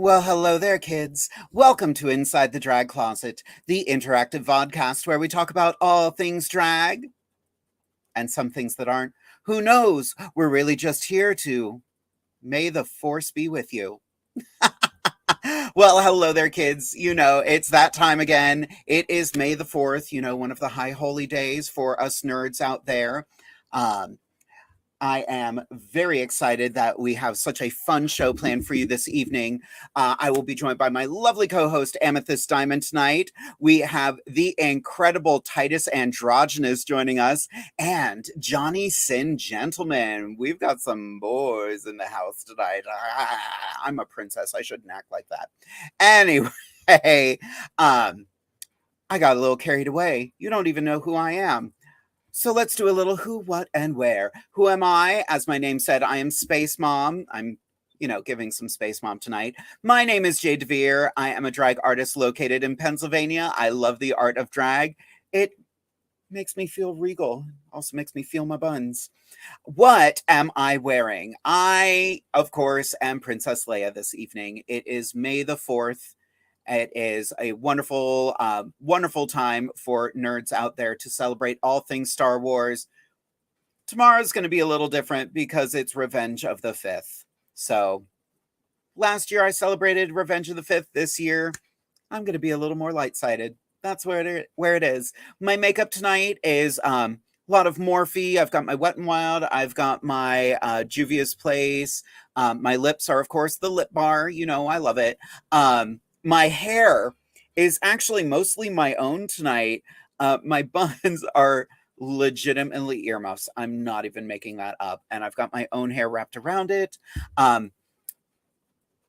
Well, hello there, kids. Welcome to Inside the Drag Closet, the interactive vodcast where we talk about all things drag and some things that aren't. Who knows? We're really just here to may the force be with you. Well, hello there, kids. It's that time again. It is May the 4th, one of the high holy days for us nerds out there. Um, I am very excited that we have such a fun show planned for you this evening. I will be joined by my lovely co-host Amethyst Diamond tonight. We have the incredible Titus Androgynous joining us and Johnny Sin Gentleman. We've got some boys in the house tonight. I'm a princess. I shouldn't act like that. Anyway, I got a little carried away. You don't even know who I am. So let's do a little who, what, and where. Who am I? As my name said, I am Space Mom. I'm, giving some Space Mom tonight. My name is Jade DeVere. I am a drag artist located in Pennsylvania. I love the art of drag. It makes me feel regal. Also makes me feel my buns. What am I wearing? I, of course, am Princess Leia this evening. It is May the 4th. It is a wonderful, wonderful time for nerds out there to celebrate all things Star Wars. Tomorrow's going to be a little different because it's Revenge of the 5th. So last year I celebrated Revenge of the 5th. This year I'm going to be a little more light-sided. That's where it is. My makeup tonight is a lot of Morphe. I've got my Wet n Wild. I've got my Juvia's Place. My lips are, of course, the Lip Bar. I love it. My hair is actually mostly my own tonight. My buns are legitimately earmuffs. I'm not even making that up. And I've got my own hair wrapped around it.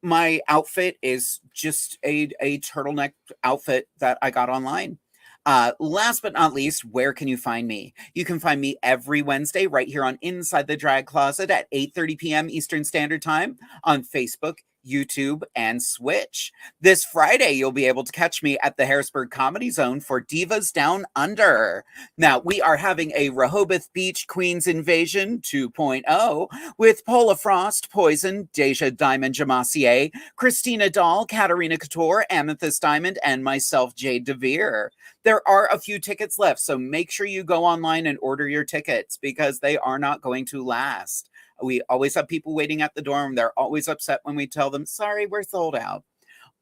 My outfit is just a turtleneck outfit that I got online. Last but not least, where can you find me? You can find me every Wednesday right here on Inside the Drag Closet at 8:30 p.m. Eastern Standard Time on Facebook, YouTube, and Switch. This Friday, you'll be able to catch me at the Harrisburg Comedy Zone for Divas Down Under. Now, we are having a Rehoboth Beach Queens Invasion 2.0 with Paula Frost, Poison, Deja Diamond Jamassier, Christina Dahl, Katarina Couture, Amethyst Diamond, and myself, Jade DeVere. There are a few tickets left, so make sure you go online and order your tickets because they are not going to last. We always have people waiting at the door, and they're always upset when we tell them, sorry, we're sold out.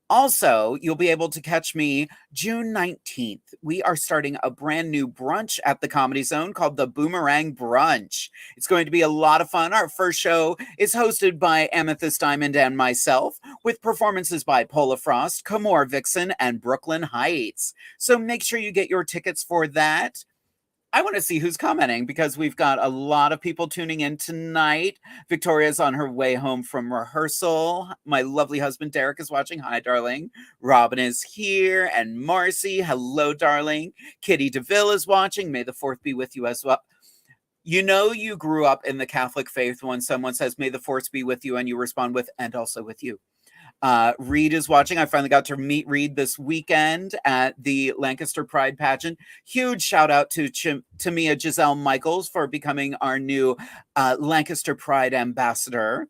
Also, you'll be able to catch me June 19th. We are starting a brand new brunch at the Comedy Zone called the Boomerang Brunch. It's going to be a lot of fun. Our first show is hosted by Amethyst Diamond and myself, with performances by Paula Frost, Kamor Vixen, and Brooklyn Heights. So make sure you get your tickets for that. I want to see who's commenting because we've got a lot of people tuning in tonight. Victoria's on her way home from rehearsal. My lovely husband, Derek, is watching. Hi, darling. Robin is here. And Marcy, hello, darling. Kitty DeVille is watching. May the 4th be with you as well. You grew up in the Catholic faith when someone says, may the force be with you, and you respond with, and also with you. Reed is watching. I finally got to meet Reed this weekend at the Lancaster Pride pageant. Huge shout out to Tamia Giselle Michaels for becoming our new Lancaster Pride ambassador.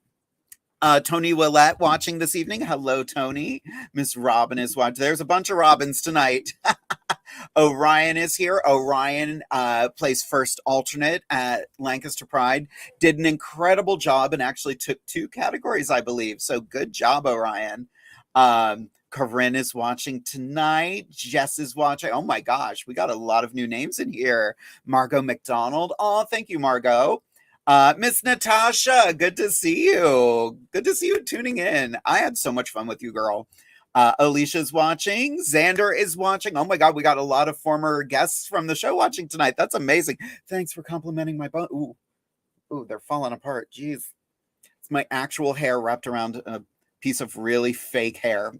Tony Willette watching this evening. Hello, Tony. Miss Robin is watching. There's a bunch of Robins tonight. Orion is here. Orion plays first alternate at Lancaster Pride. Did an incredible job and actually took 2 categories, I believe. So good job, Orion. Corinne is watching tonight. Jess is watching. Oh my gosh, we got a lot of new names in here. Margot McDonald. Oh, thank you, Margot. Miss Natasha, good to see you. Good to see you tuning in. I had so much fun with you, girl. Alicia's watching. Xander is watching. Oh my God, we got a lot of former guests from the show watching tonight. That's amazing. Thanks for complimenting my bun. Ooh, they're falling apart. Jeez. It's my actual hair wrapped around a piece of really fake hair.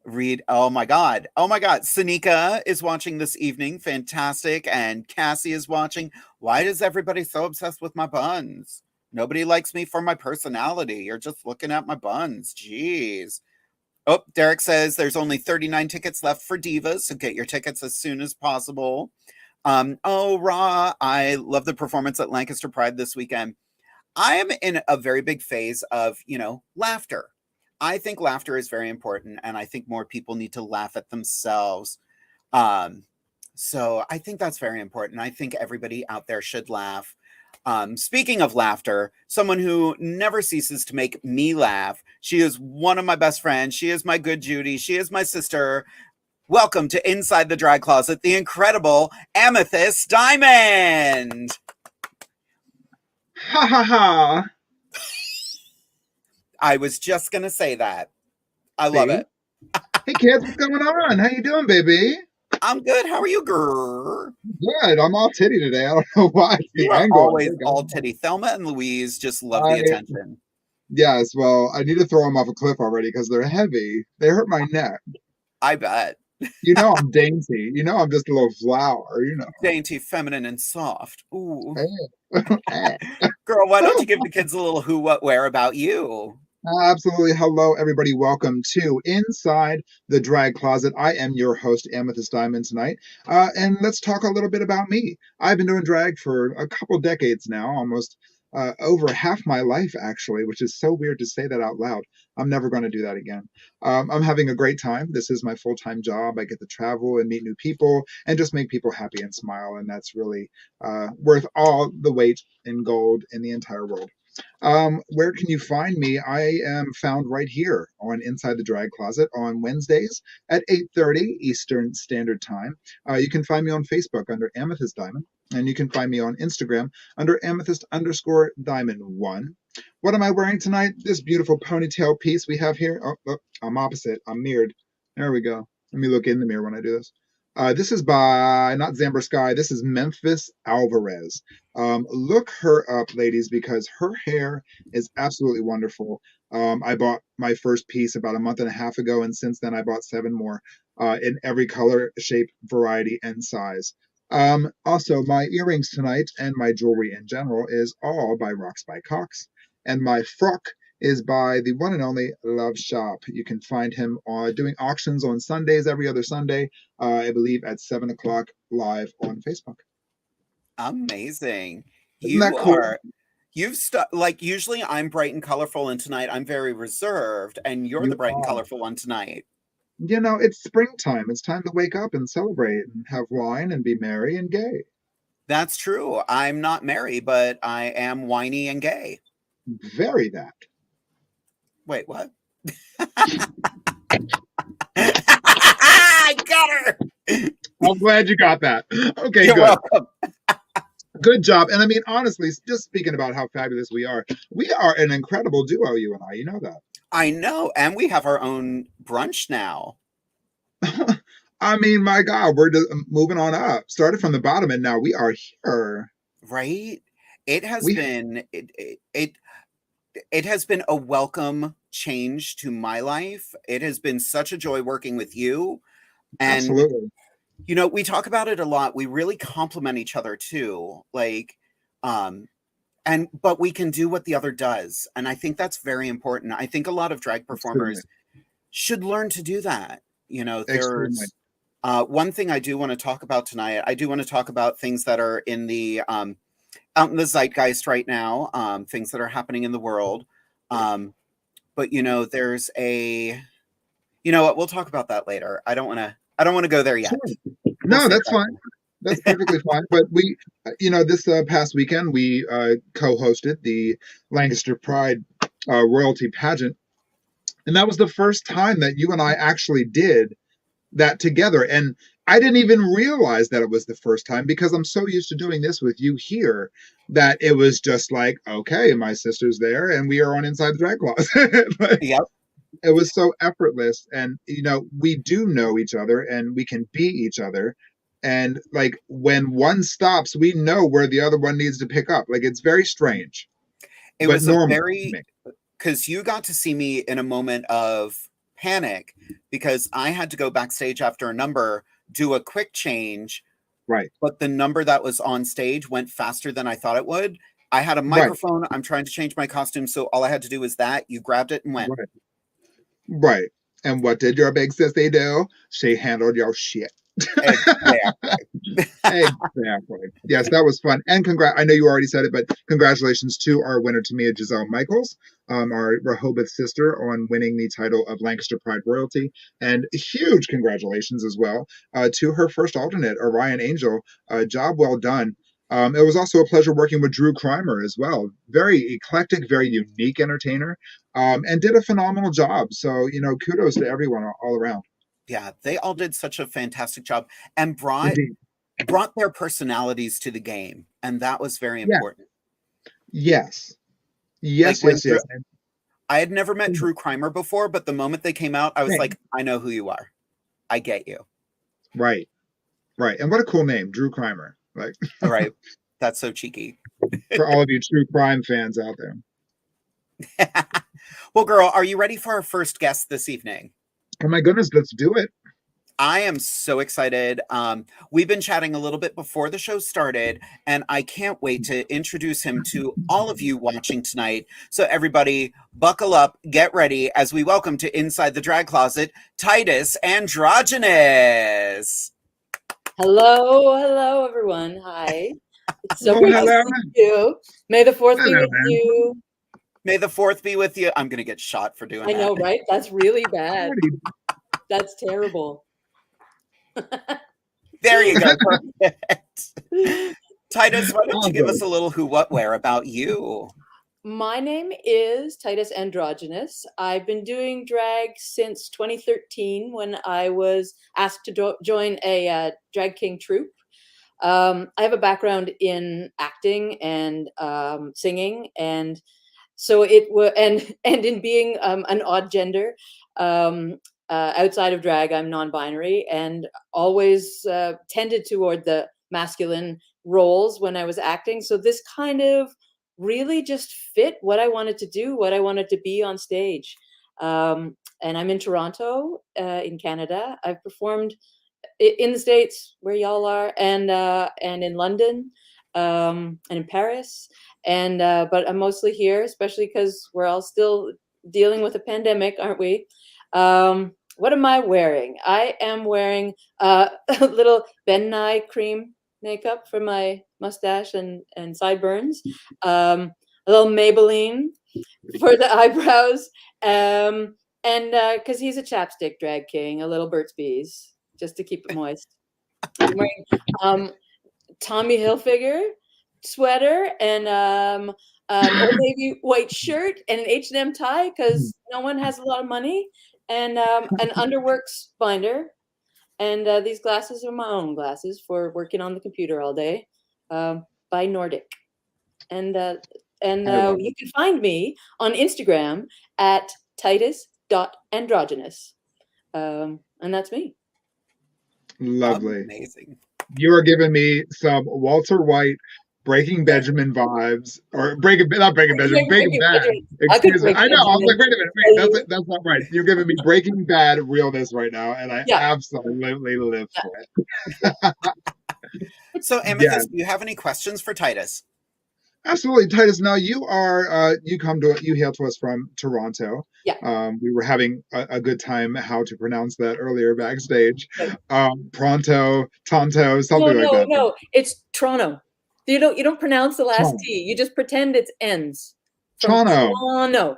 Reed, oh my God. Sanika is watching this evening. Fantastic. And Cassie is watching. Why is everybody so obsessed with my buns? Nobody likes me for my personality. You're just looking at my buns. Jeez. Oh, Derek says there's only 39 tickets left for Divas, so get your tickets as soon as possible. Ra, I love the performance at Lancaster Pride this weekend. I am in a very big phase of, laughter. I think laughter is very important, and I think more people need to laugh at themselves. Um, so I think that's very important. I think everybody out there should laugh. Speaking of laughter, someone who never ceases to make me laugh. She is one of my best friends. She is my good Judy. She is my sister. Welcome to Inside the Drag Closet, the incredible Amethyst Diamond. Ha ha ha. I was just going to say that. I See? love it. Hey kids, what's going on? How you doing, baby? I'm good. How are you, girl? Good. I'm all titty today. I don't know why. It's You the are angle. always all titty. Thelma and Louise just love the I attention. Yes. Well, I need to throw them off a cliff already because they're heavy. They hurt my neck. I bet. I'm dainty. I'm just a little flower. Dainty, feminine, and soft. Ooh. Eh. Girl, why don't you give the kids a little who, what, where about you? Absolutely. Hello, everybody. Welcome to Inside the Drag Closet. I am your host, Amethyst Diamond, tonight. And let's talk a little bit about me. I've been doing drag for a couple decades now, almost over half my life, actually, which is so weird to say that out loud. I'm never going to do that again. I'm having a great time. This is my full-time job. I get to travel and meet new people and just make people happy and smile. And that's really worth all the weight in gold in the entire world. Where can you find me? I am found right here on Inside the Drag Closet on Wednesdays at 8:30 Eastern Standard Time. You can find me on Facebook under Amethyst Diamond, and you can find me on Instagram under Amethyst_Diamond1. What am I wearing tonight? This beautiful ponytail piece we have here. Oh, I'm opposite. I'm mirrored. There we go. Let me look in the mirror when I do this. This is by not Zamber Sky. This is Memphis Alvarez. Look her up, ladies, because her hair is absolutely wonderful. I bought my first piece about a month and a half ago, and since then I bought 7 more in every color, shape, variety, and size. Also, my earrings tonight and my jewelry in general is all by Rocks by Cox, and my frock is by the one and only Love Shop. You can find him doing auctions on Sundays, every other Sunday, I believe at 7 o'clock live on Facebook. Amazing. Isn't that cool? Usually I'm bright and colorful, and tonight I'm very reserved, and you're the bright and colorful one tonight. It's springtime. It's time to wake up and celebrate and have wine and be merry and gay. That's true. I'm not merry, but I am whiny and gay. Very that. Wait, what? I got her. I'm glad you got that. Okay, You're good. welcome. Good job. And I mean, honestly, just speaking about how fabulous we are an incredible duo, you and I. You know that. I know. And we have our own brunch now. I mean, my God, we're just moving on up. Started from the bottom, and now we are here. Right? It has been it has been a welcome change to my life. It has been such a joy working with you. And absolutely. We talk about it a lot. We really complement each other too. But we can do what the other does. And I think that's very important. I think a lot of drag performers should learn to do that. There's one thing I do want to talk about tonight. I do want to talk about things that are in the out in the zeitgeist right now, things that are happening in the world. But there's what, we'll talk about that later. I don't want to go there yet. Sure. No, that's fine. That's perfectly fine. But we, this past weekend, we co-hosted the Lancaster Pride royalty pageant. And that was the first time that you and I actually did that together. And I didn't even realize that it was the first time because I'm so used to doing this with you here that it was just like, okay, my sister's there and we are on Inside the Drag Closet. Yep. It was so effortless. And, we do know each other and we can be each other. And like when one stops, we know where the other one needs to pick up. Like it's very strange. It was because you got to see me in a moment of panic because I had to go backstage after a number, do a quick change. Right. But the number that was on stage went faster than I thought it would. I had a microphone. Right. I'm trying to change my costume. So all I had to do was that. You grabbed it and went. Right. And what did your big sissy do? She handled your shit. Exactly. Exactly. Yes, that was fun. And I know you already said it, but congratulations to our winner, Tamia Giselle Michaels, our Rehoboth sister, on winning the title of Lancaster Pride Royalty. And huge congratulations as well to her first alternate, Orion Angel. Job well done. It was also a pleasure working with Drew Crimer as well. Very eclectic, very unique entertainer, and did a phenomenal job. So, kudos to everyone all around. Yeah, they all did such a fantastic job and brought Indeed. their personalities to the game, and that was very Yeah. important. Yes. Like Yes, when yes, yes. I had never met Drew Crimer before, but the moment they came out, I was Same. like, I know who you are. I get you. Right. Right. And what a cool name, Drew Crimer. Like, All right. That's so cheeky. for all of you true crime fans out there. Well, girl, are you ready for our first guest this evening? Oh my goodness, let's do it. I am so excited. We've been chatting a little bit before the show started, and I can't wait to introduce him to all of you watching tonight. So, everybody, buckle up, get ready as we welcome to Inside the Drag Closet, TITUS Androgynous. Hello, everyone. Hi. It's so great to see you. May the 4th be with you. May the 4th be with you. I'm going to get shot for doing that. I know, right? That's really bad. That's terrible. There you go. Perfect. TITUS, why don't you give us a little who, what, where about you? My name is TITUS Androgynous. I've been doing drag since 2013 when I was asked to join a drag king troupe. I have a background in acting and singing, and so it was, and in being an odd gender. Outside of drag, I'm non-binary and always tended toward the masculine roles when I was acting. So this kind of really just fit what I wanted to do, what I wanted to be on stage. And I'm in Toronto, in Canada. I've performed in the States where y'all are, and in London, and in Paris. And but I'm mostly here, especially because we're all still dealing with a pandemic, aren't we? What am I wearing? I am wearing a little Ben Nye cream makeup for my mustache and sideburns, a little Maybelline for the eyebrows, and because he's a chapstick drag king, a little Burt's Bees, just to keep it moist. I'm wearing Tommy Hilfiger sweater and Old Navy white shirt and an H&M tie because no one has a lot of money, and an Underworks binder. And these glasses are my own glasses for working on the computer all day, by Nordic. And you can find me on Instagram at titus.androgynous. And that's me. Lovely. Amazing. You are giving me some Walter White, Breaking Benjamin vibes, or not Breaking Benjamin, Breaking Bad. Excuse me. I know. I was like, wait a minute, wait, that's not right. You're giving me Breaking Bad realness right now, and I absolutely live for it. So, Amethyst, do you have any questions for TITUS? Absolutely, TITUS. Now you are you hail to us from Toronto. Yeah. We were having a good time how to pronounce that earlier backstage. Pronto, Tonto, something like that. No, it's Toronto. You don't pronounce the last T. You just pretend it's ends. Toronto.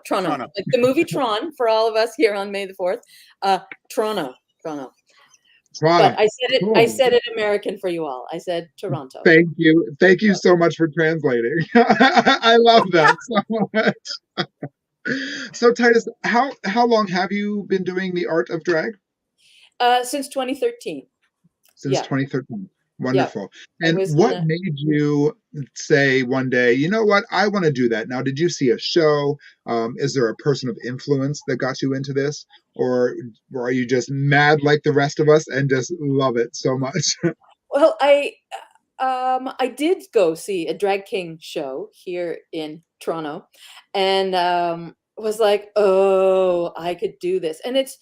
Toronto. Like the movie Tron for all of us here on May the 4th. Toronto. But I said it American for you all. I said Toronto. Thank you so much for translating. I love that so much. So TITUS, how long have you been doing the art of drag? Since 2013. Since 2013. Wonderful. And what made you say one day, you know what, I want to do that? Now, did you see a show? Is there a person of influence that got you into this? Or are you just mad like the rest of us and just love it so much? Well, I did go see a drag king show here in Toronto, and was like, oh, I could do this. And it's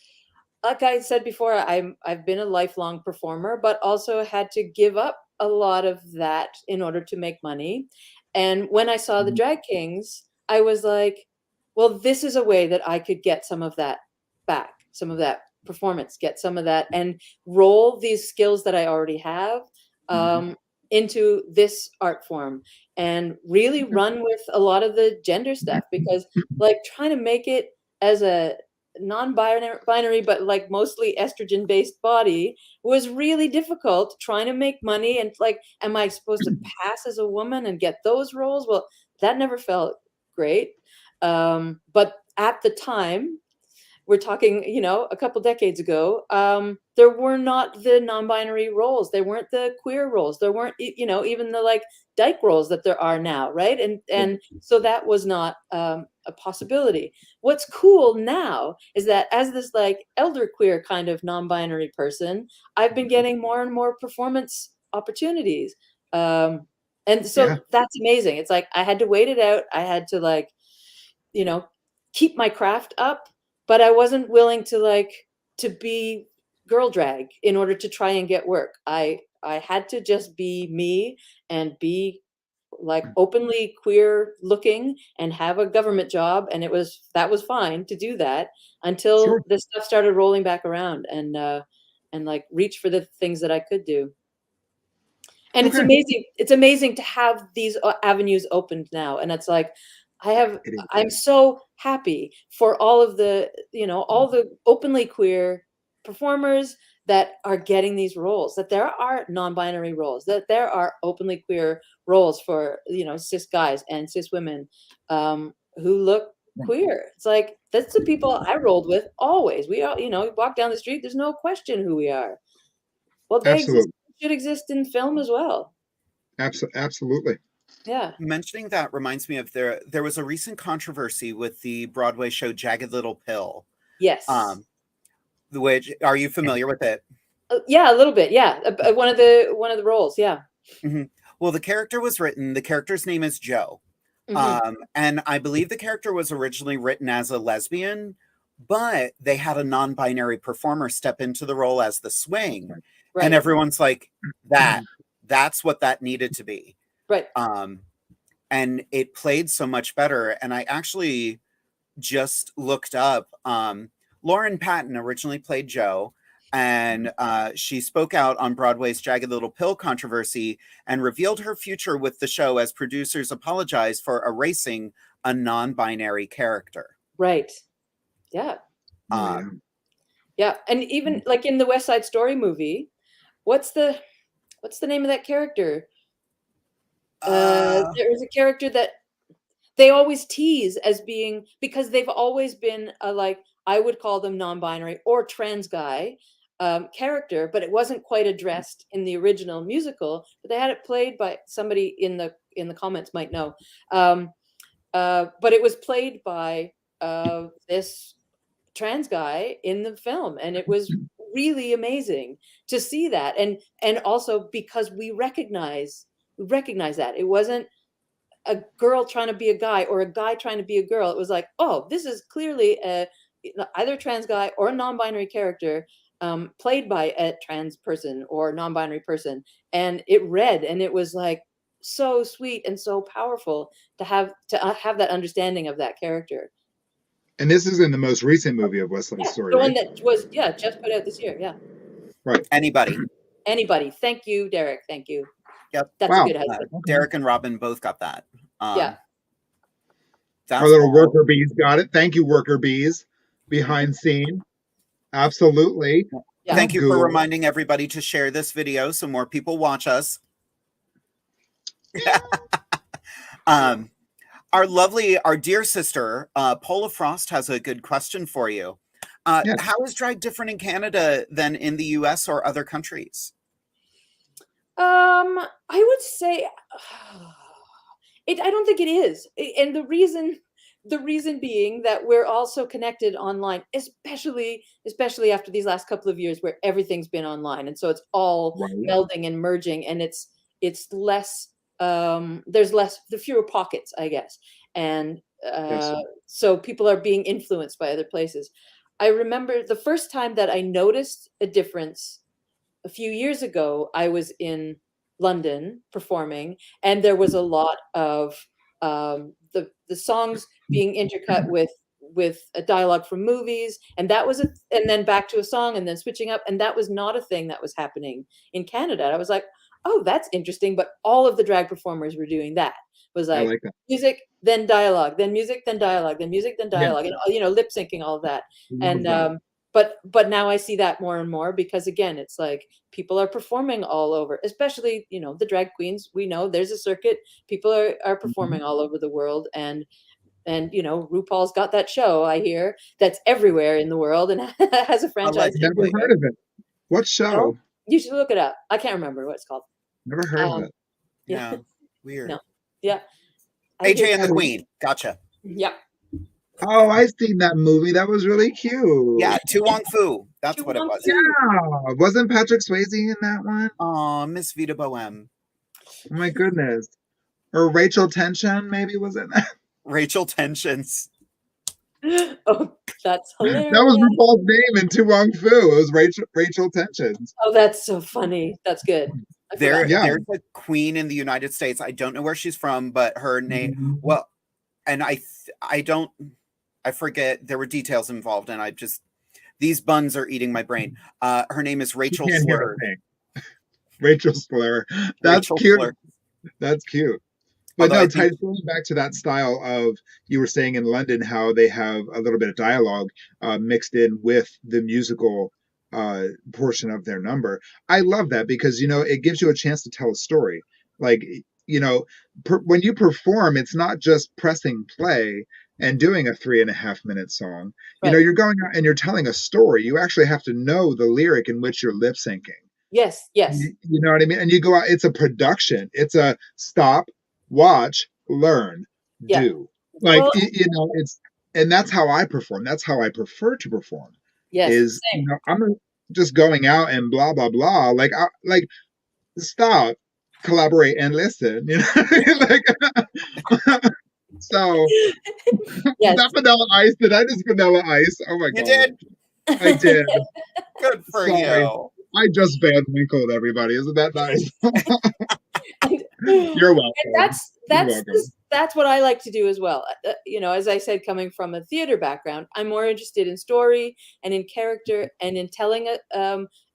like I said before, I've been a lifelong performer, but also had to give up a lot of that in order to make money. And when I saw the drag kings, I was like, well, this is a way that I could get some of that back, some of that performance, get some of that, and roll these skills that I already have into this art form and really run with a lot of the gender stuff, because like trying to make it as a non-binary but like mostly estrogen based body was really difficult, trying to make money and like, am I supposed to pass as a woman and get those roles? Well, that never felt great. But at the time, we're talking, you know, a couple decades ago, there were not the non-binary roles. There weren't the queer roles. There weren't, you know, even the like dyke roles that there are now, right? And so that was not a possibility. What's cool now is that as this like elder queer kind of non-binary person, I've been getting more and more performance opportunities. And so that's amazing. It's like I had to wait it out. I had to like, you know, keep my craft up, but I wasn't willing to like to be girl drag in order to try and get work. I had to just be me and be like openly queer looking and have a government job, and that was fine to do that until this stuff started rolling back around and like reach for the things that I could do. And it's amazing to have these avenues opened now, and it's like I'm so happy for all of the, you know, all the openly queer performers that are getting these roles, that there are non-binary roles, that there are openly queer roles for, you know, cis guys and cis women who look queer. It's like, that's the people I rolled with always. We all, you know, walk down the street, there's no question who we are. Well, they should exist in film as well. Absolutely. Yeah. Mentioning that reminds me of there was a recent controversy with the Broadway show Jagged Little Pill. Yes. Which, are you familiar with it? Yeah, a little bit. Yeah, one of the roles. Yeah. Mm-hmm. Well, the character's name is Joe. And I believe the character was originally written as a lesbian, but they had a non-binary performer step into the role as the swing. Right. And everyone's like, that's what that needed to be. Right. And it played so much better. And I actually just looked up, Lauren Patton originally played Joe, and she spoke out on Broadway's Jagged Little Pill controversy and revealed her future with the show as producers apologized for erasing a non-binary character. Right. Yeah. Yeah. And even like in the West Side Story movie, what's the name of that character? There is a character that they always tease as being, because they've always been a, like, I would call them non-binary or trans guy character, but it wasn't quite addressed in the original musical. But they had it played by somebody in the comments might know, but it was played by this trans guy in the film, and it was really amazing to see that, and also because we recognize that it wasn't a girl trying to be a guy or a guy trying to be a girl. It was like, oh, this is clearly either a trans guy or a non-binary character played by a trans person or non-binary person, and it read, and it was like so sweet and so powerful to have that understanding of that character. And this is in the most recent movie of West Side Story, the one that was just put out this year. Yeah. Right. Anybody. Thank you, Derek. Thank you. Yep. That's a good husband. Derek and Robin both got that. Yeah. Our little worker bees got it. Thank you, worker bees behind scene. Absolutely. Yeah. Thank you for reminding everybody to share this video so more people watch us. Our dear sister, Paula Frost has a good question for you. How is drag different in Canada than in the US or other countries? I would say I don't think it is. And the reason being that we're also connected online, especially after these last couple of years where everything's been online. And so it's all melding and merging, and it's less, there's the fewer pockets, I guess. And so people are being influenced by other places. I remember the first time that I noticed a difference a few years ago. I was in London performing, and there was a lot of the songs being intercut with a dialogue from movies, and that was and then back to a song, and then switching up, and that was not a thing that was happening in Canada. I was like, oh, that's interesting. But all of the drag performers were doing that. It was I like like that. music, then dialogue, then music, then dialogue, then music, then Yeah, dialogue, and lip syncing, all of that. love And that. but now I see that more and more because again, it's like people are performing all over, especially the drag queens. We know there's a circuit. People are Mhm. performing all over the world, and RuPaul's got that show, I hear, that's everywhere in the world and has a franchise Never Allegedly. heard of it. What No, show? you should look it up. I can't remember what it's called. Never heard of Um, it. yeah, Yeah, weird. no, yeah, I hear. AJ and the That is- Queen. Gotcha. Yeah, Oh, I've seen that movie. That was really cute. Yeah, Tu Wong Fu. That's Tu what it Wong was. Fu. Yeah. Wasn't Patrick Swayze in that one? Oh, Miss Vita Boheme. Oh my goodness. Or Rachel Tension maybe was in that. Rachel Tensions. Oh, that's hilarious. That was RuPaul's name in Tu Wong Fu. It was Rachel Tensions. Oh, that's so funny. That's good. I forgot. Yeah. There's a queen in the United States. I don't know where she's from, but her name. Mhm. Well, and I forget. There were details involved, and these buns are eating my brain. Her name is Rachel You can't hear Slur. a thing. Rachel Slur. That's Rachel cute. Slur. That's cute. But Although no, I think- going back to that style of, you were saying in London how they have a little bit of dialogue mixed in with the musical portion of their number. I love that because, it gives you a chance to tell a story. Like, when you perform, it's not just pressing play and doing a 3.5-minute song. Right. You're going out and you're telling a story. You actually have to know the lyric in which you're lip syncing. Yes, yes. You know what I mean? And you go out, it's a production. It's a stop, watch, learn, Yeah. do. Like, Well- and that's how I perform. That's how I prefer to perform. Yes. Is, Same. I'm not just going out and blah, blah, blah. Like, stop, collaborate, and listen. So, Yes. that Vanilla Ice, did I just Vanilla Ice? Oh my You God. did. I did. Good for Sorry. you. I just Van Winkled everybody. Isn't that nice? You're welcome. And welcome. that's what I like to do as well. As I said, coming from a theater background, I'm more interested in story and in character and in telling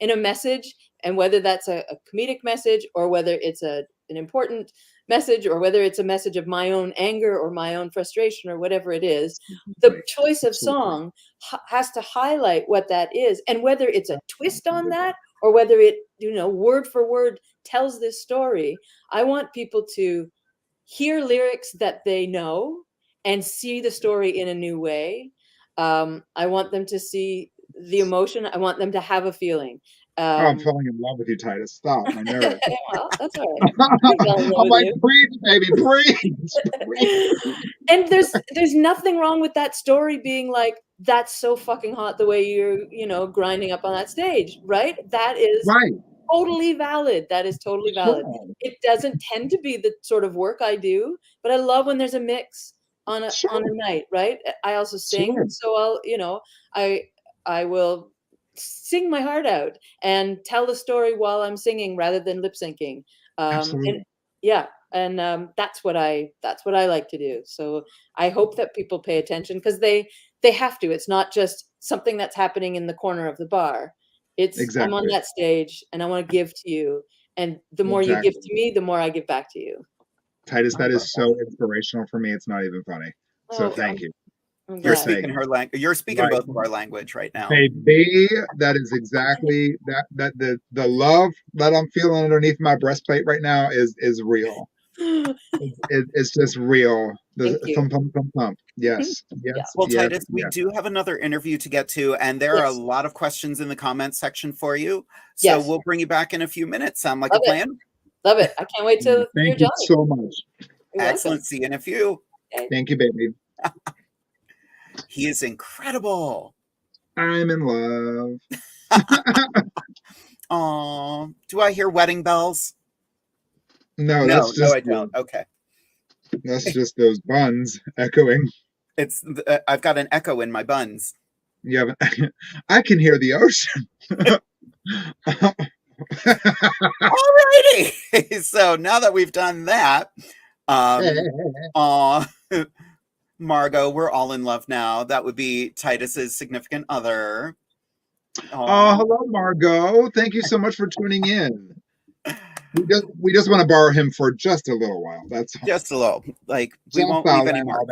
in a message, and whether that's a comedic message or whether it's an important message or whether it's a message of my own anger or my own frustration or whatever it is, the choice of song has to highlight what that is, and whether it's a twist on that or whether it word for word tells this story. I want people to hear lyrics that they know and see the story in a new way. I want them to see the emotion. I want them to have a feeling. I'm falling in love with you, Titus. Stop, my nerves. Well, that's all right. I'm like, preach, baby, preach. And there's nothing wrong with that story being like, that's so fucking hot the way you're grinding up on that stage, right? That is Right. totally valid. That is totally valid. Sure. It doesn't tend to be the sort of work I do, but I love when there's a mix on a night, right? I also sing, Sure. so I will sing my heart out and tell the story while I'm singing rather than lip syncing. Absolutely. And that's what I like to do. So I hope that people pay attention because they have to. It's not just something that's happening in the corner of the bar. It's I'm on that stage and I want to give to you. And the more you give to me, the more I give back to you. Titus, that is so inspirational for me. It's not even funny. So thank you. You're speaking her language. You're speaking both of our language right now. Baby, that is exactly that the love that I'm feeling underneath my breastplate right now is real. It's just real. The thump, thump, thump, thump. Yes. Yes. Well, yes, Titus, we do have another interview to get to, and there are a lot of questions in the comments section for you. So we'll bring you back in a few minutes. Sound like a plan? Love it. I can't wait to Thank you so much. Excellent. See you in a few. Okay. Thank you, baby. He is incredible. I'm in love. Aw, do I hear wedding bells? No, I don't. Okay. That's just those buns echoing. I've got an echo in my buns. You have I can hear the ocean. Alrighty. So now that we've done that, Margot, we're all in love now. That would be Titus's significant other. Oh, hello, Margot. Thank you so much for tuning in. We just want to borrow him for just a little while. That's all. Just a little. Like, we Just won't a leave any little marks.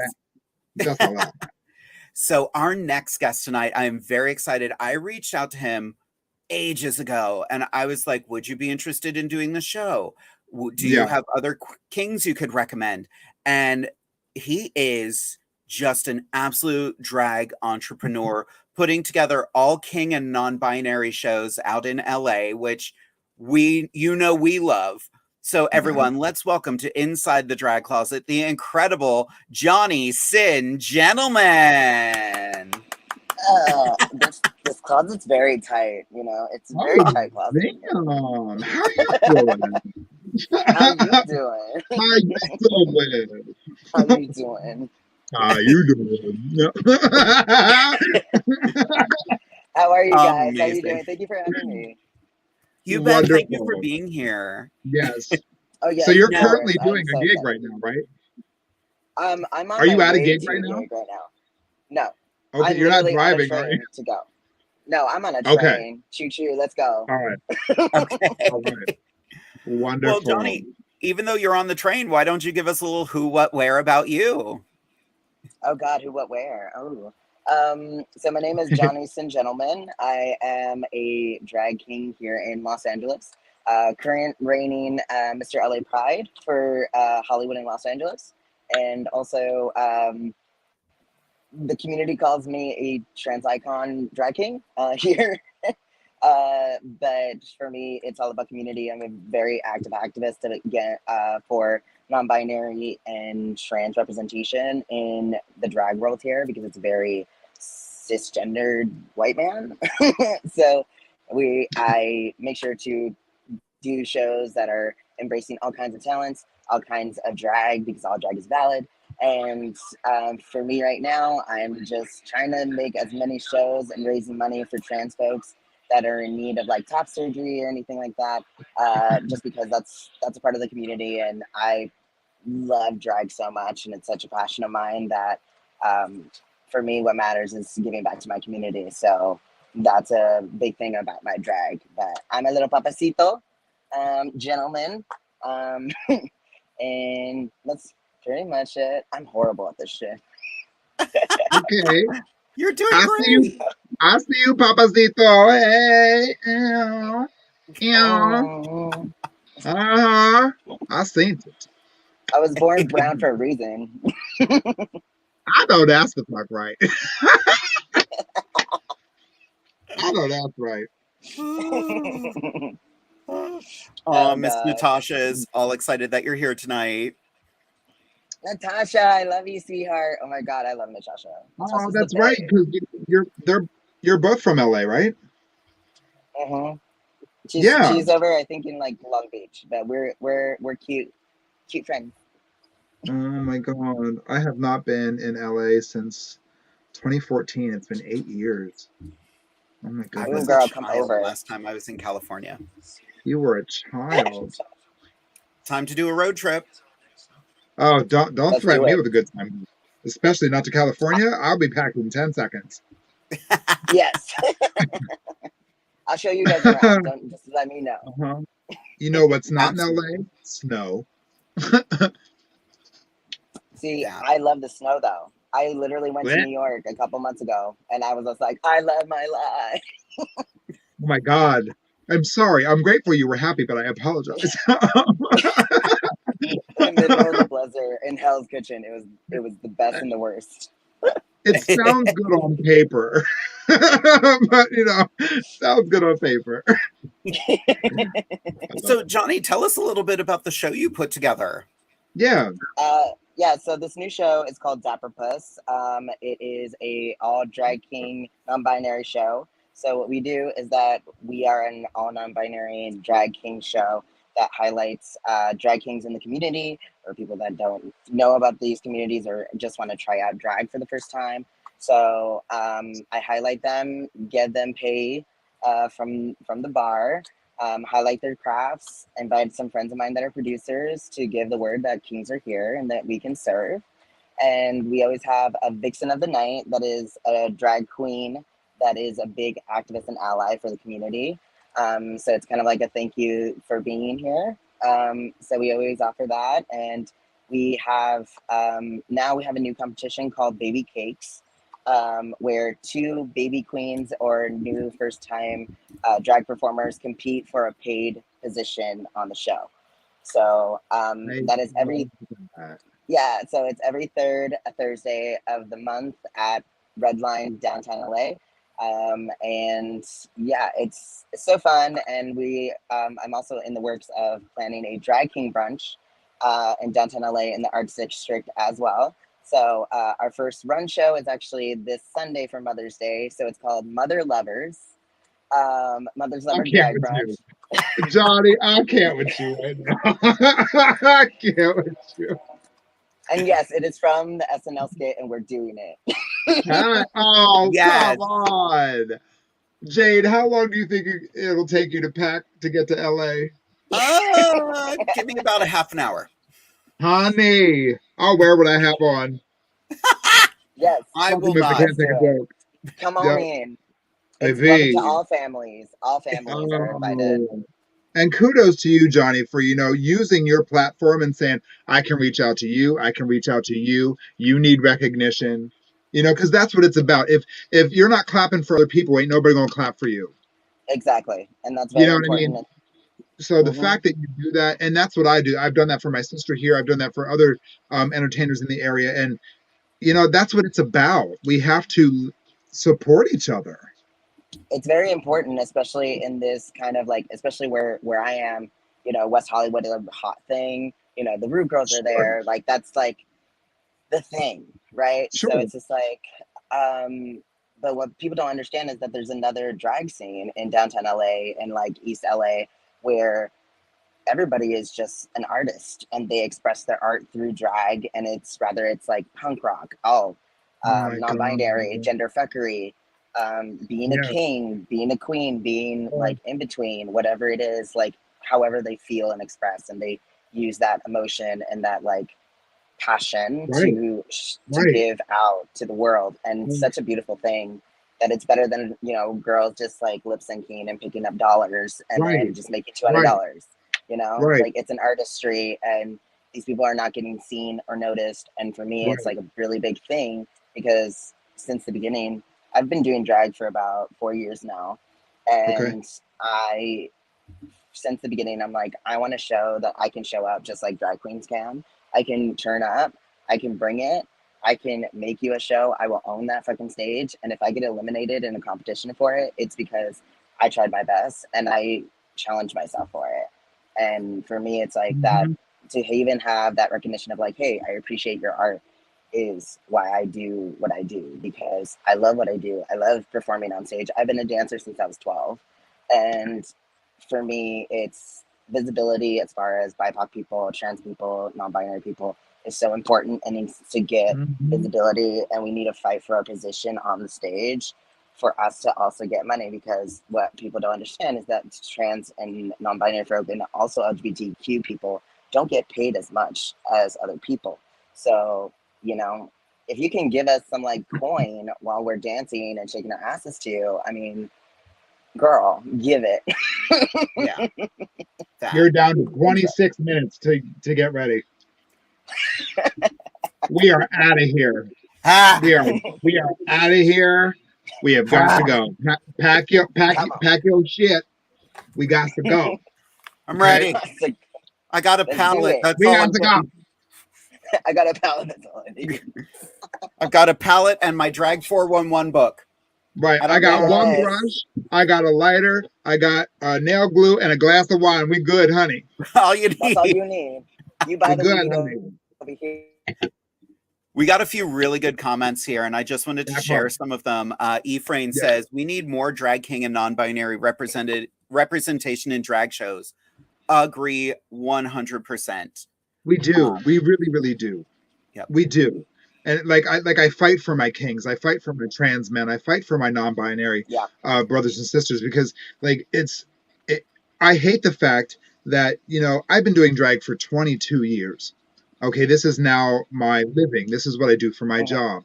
bit. Just a little. So our next guest tonight, I am very excited. I reached out to him ages ago and I was like, would you be interested in doing the show? Do you Yeah. have other kings you could recommend? And he is just an absolute drag entrepreneur, putting together all king and non-binary shows out in LA, which we love. So everyone, let's welcome to Inside the Drag Closet, the incredible Johnny Sin Gentleman. This closet's very tight, you know. It's a very tight closet. Damn. How you doing? How you doing? How you doing? How you doing? How you doing? How are you guys? Amazing. How you doing? Thank you for having me. You bet. Thank you for Wonderful. being here. Yes. Oh yeah. So you're No, currently I'm doing so a gig excited. right now, right? I'm on Are you my at a way gig to right a now? gig right now. No. Okay, I'm you're not literally on a driving, are train you? to go. No, I'm on a Okay. train. Choo choo, let's go. All right. Okay. All right. Wonderful. Well, Johnny, even though you're on the train, why don't you give us a little who, what, where about you? Oh God, who, what, where? Oh. So my name is Johnny Sin Gentleman. I am a drag king here in Los Angeles. Current reigning Mr. LA Pride for Hollywood and Los Angeles. And also the community calls me a trans icon drag king here. But for me, it's all about community. I'm a very active activist for non-binary and trans representation in the drag world here because it's a very cisgendered white man. So I make sure to do shows that are embracing all kinds of talents, all kinds of drag because all drag is valid. And for me right now, I'm just trying to make as many shows and raising money for trans folks that are in need of like top surgery or anything like that. Just because that's a part of the community, and I love drag so much, and it's such a passion of mine that for me, what matters is giving back to my community. So that's a big thing about my drag. But I'm a little papacito gentleman, and that's pretty much it. I'm horrible at this shit. Okay. You're doing I great. see you, Papacito. Hey. Ew. Ew. Uh-huh. I seen it. I was born brown for a reason. I know that's the fuck right. I know that's right. Oh, Miss God. Natasha is all excited that you're here tonight. Natasha, I love you, sweetheart. Oh my God, I love Natasha. Oh, Natasha's that's the right. bae. Because you're both from LA, right? Mhm. Yeah. She's over, I think, in like Long Beach, but we're cute friends. Oh my God. I have not been in LA since 2014. It's been 8 years. Oh my I goodness. was Girl, a come child over. last time I was in California. You were a child. Time to do a road trip. Oh, don't Let's threaten do me it. with a good time. Especially not to California. I'll be packed in 10 seconds. Yes. I'll show you guys around. Don't just let me know. Uh-huh. You know what's not in Absolutely. LA? Snow. See, Yeah. I love the snow though. I literally went to What? New York a couple months ago, and I was just like, I love my life. Oh my God. I'm sorry. I'm grateful you were happy, but I apologize. In the middle of the blizzard in Hell's Kitchen, it was the best and the worst. It sounds good on paper. But, sounds good on paper. So, Johnny, tell us a little bit about the show you put together. Yeah. Yeah, so this new show is called Dapper Puss. It is a all drag king non-binary show. So what we do is that we are an all non-binary drag king show that highlights drag kings in the community or people that don't know about these communities or just want to try out drag for the first time. So I highlight them, get them pay from the bar, highlight their crafts, invite some friends of mine that are producers to give the word that kings are here and that we can serve. And we always have a vixen of the night that is a drag queen that is a big activist and ally for the community. So it's kind of like a thank you for being here. So we always offer that, and we have now we have a new competition called Baby Cakes, where two baby queens or new first time drag performers compete for a paid position on the show. So that is every so it's every third Thursday of the month at Redline downtown LA. And yeah, it's so fun. And I'm also in the works of planning a drag king brunch in downtown LA in the Arts District as well. So our first run show is actually this Sunday for Mother's Day. So it's called Mother Lovers, Mother's Lover Drag Brunch. Johnny, I can't with you right now. I can't with you. And yes, it is from the SNL skit, and we're doing it. Oh, Yes. come on. Jade, how long do you think it'll take you to pack to get to LA? Give me about a half an hour. Honey, I'll wear what I have on. Yes. I will If I not. can't take a joke. Come on in. It's Baby. welcome to all families. All families are invited. And kudos to you, Johnny, for, using your platform and saying, I can reach out to you. I can reach out to you. You need recognition, because that's what it's about. If you're not clapping for other people, ain't nobody going to clap for you. Exactly. And that's very important. What I mean? So the fact that you do that, and that's what I do. I've done that for my sister here. I've done that for other entertainers in the area. And, that's what it's about. We have to support each other. It's very important, especially in this kind of especially where I am, West Hollywood is a hot thing. The Rude Girls are there. That's the thing, right? Sure. So it's just but what people don't understand is that there's another drag scene in downtown LA and East LA where everybody is just an artist and they express their art through drag, and it's punk rock, non-binary, gender fuckery, being a king, being a queen, being in between, whatever it is, however they feel and express, and they use that emotion and that passion to give out to the world. And it's such a beautiful thing that it's better than girls just lip syncing and picking up dollars and then just making $200. It's an artistry, and these people are not getting seen or noticed. And for me, it's a really big thing, because since the beginning, I've been doing drag for about 4 years now. And since the beginning, I'm I want to show that I can show up just like drag queens can. I can turn up, I can bring it, I can make you a show. I will own that fucking stage. And if I get eliminated in a competition for it, it's because I tried my best and I challenged myself for it. And for me, it's that, to even have that recognition of hey, I appreciate your art, is why I do what I do, because I love what I do. I love performing on stage. I've been a dancer since I was 12. And for me, it's visibility as far as BIPOC people, trans people, non-binary people is so important, and needs to get visibility. And we need to fight for our position on the stage for us to also get money, because what people don't understand is that trans and non-binary folk and also LGBTQ people don't get paid as much as other people. So, if you can give us some coin while we're dancing and shaking our asses to you, I mean, girl, give it. Yeah. You're down to 26 minutes to get ready. We are out of here. We are out of here. We have got to go. Pack your shit. We got to go. I'm ready. I got a palette. We got to go. I got a palette. That's all I need. I've got a palette and my Drag 411 book. Right. I got one brush. I got a lighter. I got nail glue and a glass of wine. We good, honey. All you need. That's all you need. You buy the weed over here. We got a few really good comments here, and I just wanted to share some of them. Ephraim says, we need more drag king and non-binary representation in drag shows. Agree 100%. We do. We really, really do. Yep. We do. And I fight for my kings. I fight for my trans men. I fight for my non-binary brothers and sisters, because I hate the fact that, I've been doing drag for 22 years. Okay, this is now my living. This is what I do for my job.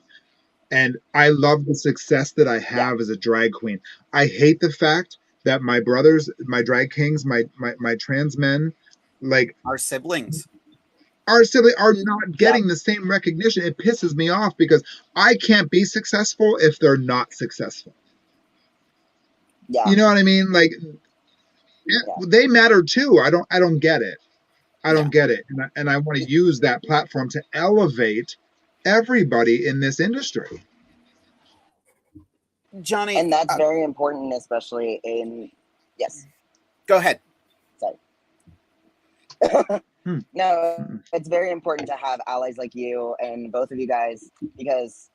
And I love the success that I have as a drag queen. I hate the fact that my brothers, my drag kings, my trans men, like Our siblings. are simply are not getting the same recognition. It pisses me off because I can't be successful if they're not successful. Yeah. You know what I mean? Like they matter too. I don't get it. I don't get it. And I want to use that platform to elevate everybody in this industry. Johnny, And that's very important, especially in yes. Go ahead. Sorry. No, it's very important to have allies like you and both of you guys, because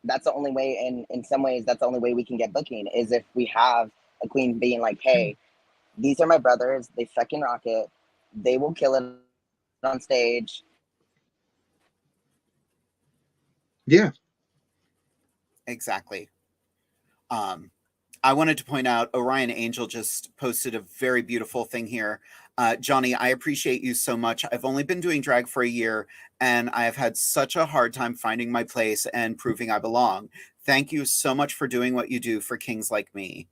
that's the only way, and in some ways that's the only way we can get booking, is if we have a queen being like, hey, these are my brothers, they fucking rock it, they will kill it on stage. Yeah. Exactly. I wanted to point out Orion Angel just posted a very beautiful thing here. Johnny, I appreciate you so much. I've only been doing drag for a year, and I have had such a hard time finding my place and proving I belong. Thank you so much for doing what you do for kings like me.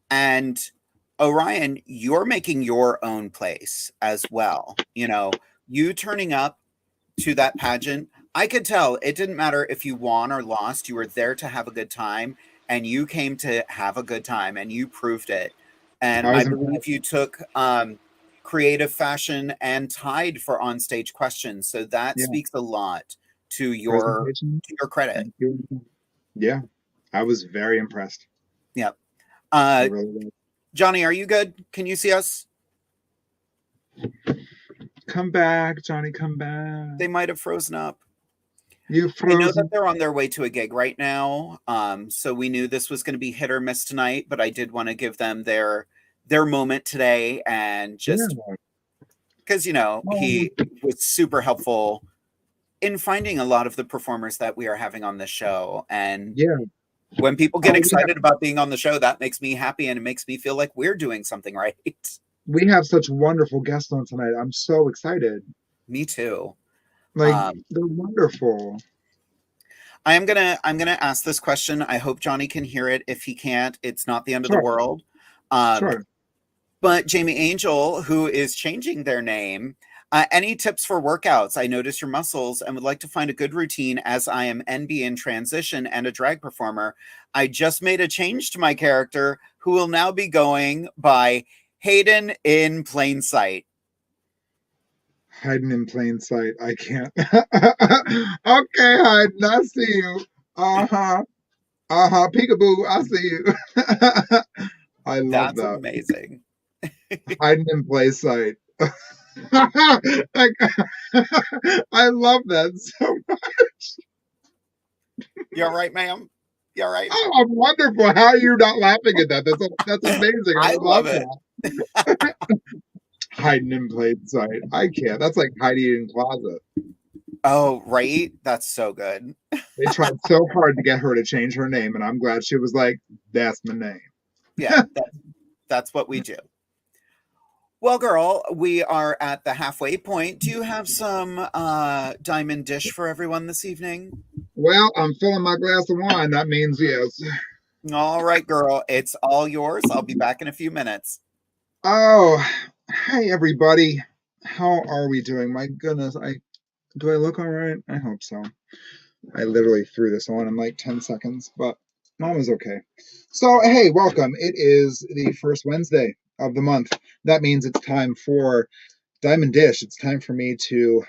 And Orion, you're making your own place as well. You know, you turning up to that pageant, I could tell it didn't matter if you won or lost. You were there to have a good time, and you came to have a good time, and you proved it. And I believe you took creative fashion and tied for onstage questions. So that speaks a lot to your credit. Thank you. Yeah, I was very impressed. Yep. Really, Johnny, are you good? Can you see us? Come back, Johnny, come back. They might have frozen up. You frozen. I know that they're on their way to a gig right now. So we knew this was going to be hit or miss tonight, but I did want to give them their moment today, and just because, you know, he was super helpful in finding a lot of the performers that we are having on this show. And when people get excited about being on the show, that makes me happy, and it makes me feel like we're doing something right. We have such wonderful guests on tonight. I'm so excited. Me too. Like, they're wonderful. I'm gonna ask this question. I hope Johnny can hear it. If he can't, it's not the end of the world. Sure. But Jamie Angel, who is changing their name, any tips for workouts? I notice your muscles and would like to find a good routine, as I am NB in transition and a drag performer. I just made a change to my character, who will now be going by Hayden in Plain Sight. Hiding in plain sight. I can't. Okay, Hayden, I see you. Peekaboo, I see you. I love that. Amazing. Hiding in plain sight. I love that so much. You all right, ma'am? You all right? Oh, I'm wonderful. How are you not laughing at that? That's amazing. I love it. That. Hiding in plain sight. I can't. That's like hiding in closet. Oh, right? That's so good. They tried so hard to get her to change her name, and I'm glad she was like, that's my name. Yeah, that's what we do. Well, girl, we are at the halfway point. Do you have some diamond dish for everyone this evening? Well, I'm filling my glass of wine. That means yes. All right, girl. It's all yours. I'll be back in a few minutes. Oh, hi, everybody. How are we doing? My goodness, do I look all right? I hope so. I literally threw this on in like 10 seconds, but mom is okay. So, hey, welcome. It is the first Wednesday of the month. That means it's time for Diamond Dish. It's time for me to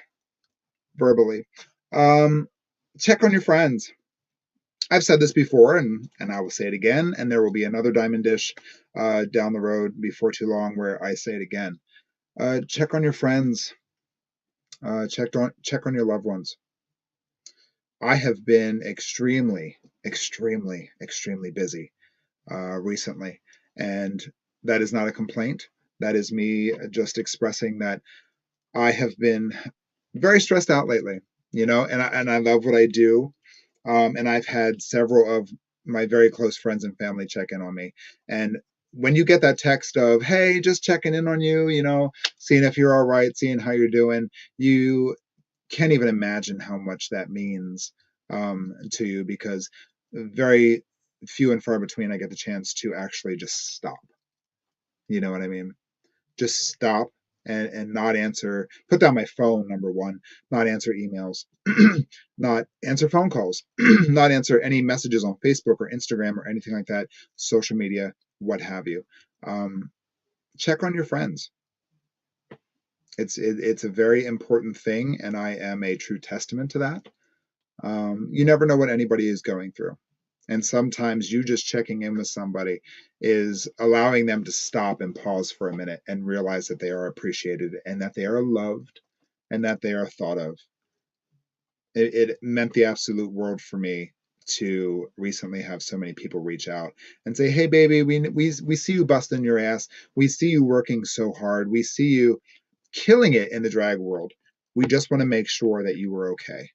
verbally check on your friends. I've said this before, and I will say it again, and there will be another Diamond Dish down the road before too long where I say it again. Check on your friends. Check on your loved ones. I have been extremely busy recently, and that is not a complaint. That is me just expressing that I have been very stressed out lately, you know, and I love what I do. And I've had several of my very close friends and family check in on me. And when you get that text of, hey, just checking in on you, you know, seeing if you're all right, seeing how you're doing, you can't even imagine how much that means to you, because very few and far between I get the chance to actually just stop You know what I mean? Just stop and not answer, put down my phone, number one, not answer emails, not answer phone calls, not answer any messages on Facebook or Instagram or anything like that, social media, what have you. Check on your friends. It's a very important thing, and I am a true testament to that. You never know what anybody is going through. And sometimes you just checking in with somebody is allowing them to stop and pause for a minute and realize that they are appreciated and that they are loved and that they are thought of. It meant the absolute world for me to recently have so many people reach out and say, "Hey, baby, we see you busting your ass. We see you working so hard. We see you killing it in the drag world. We just want to make sure that you are okay."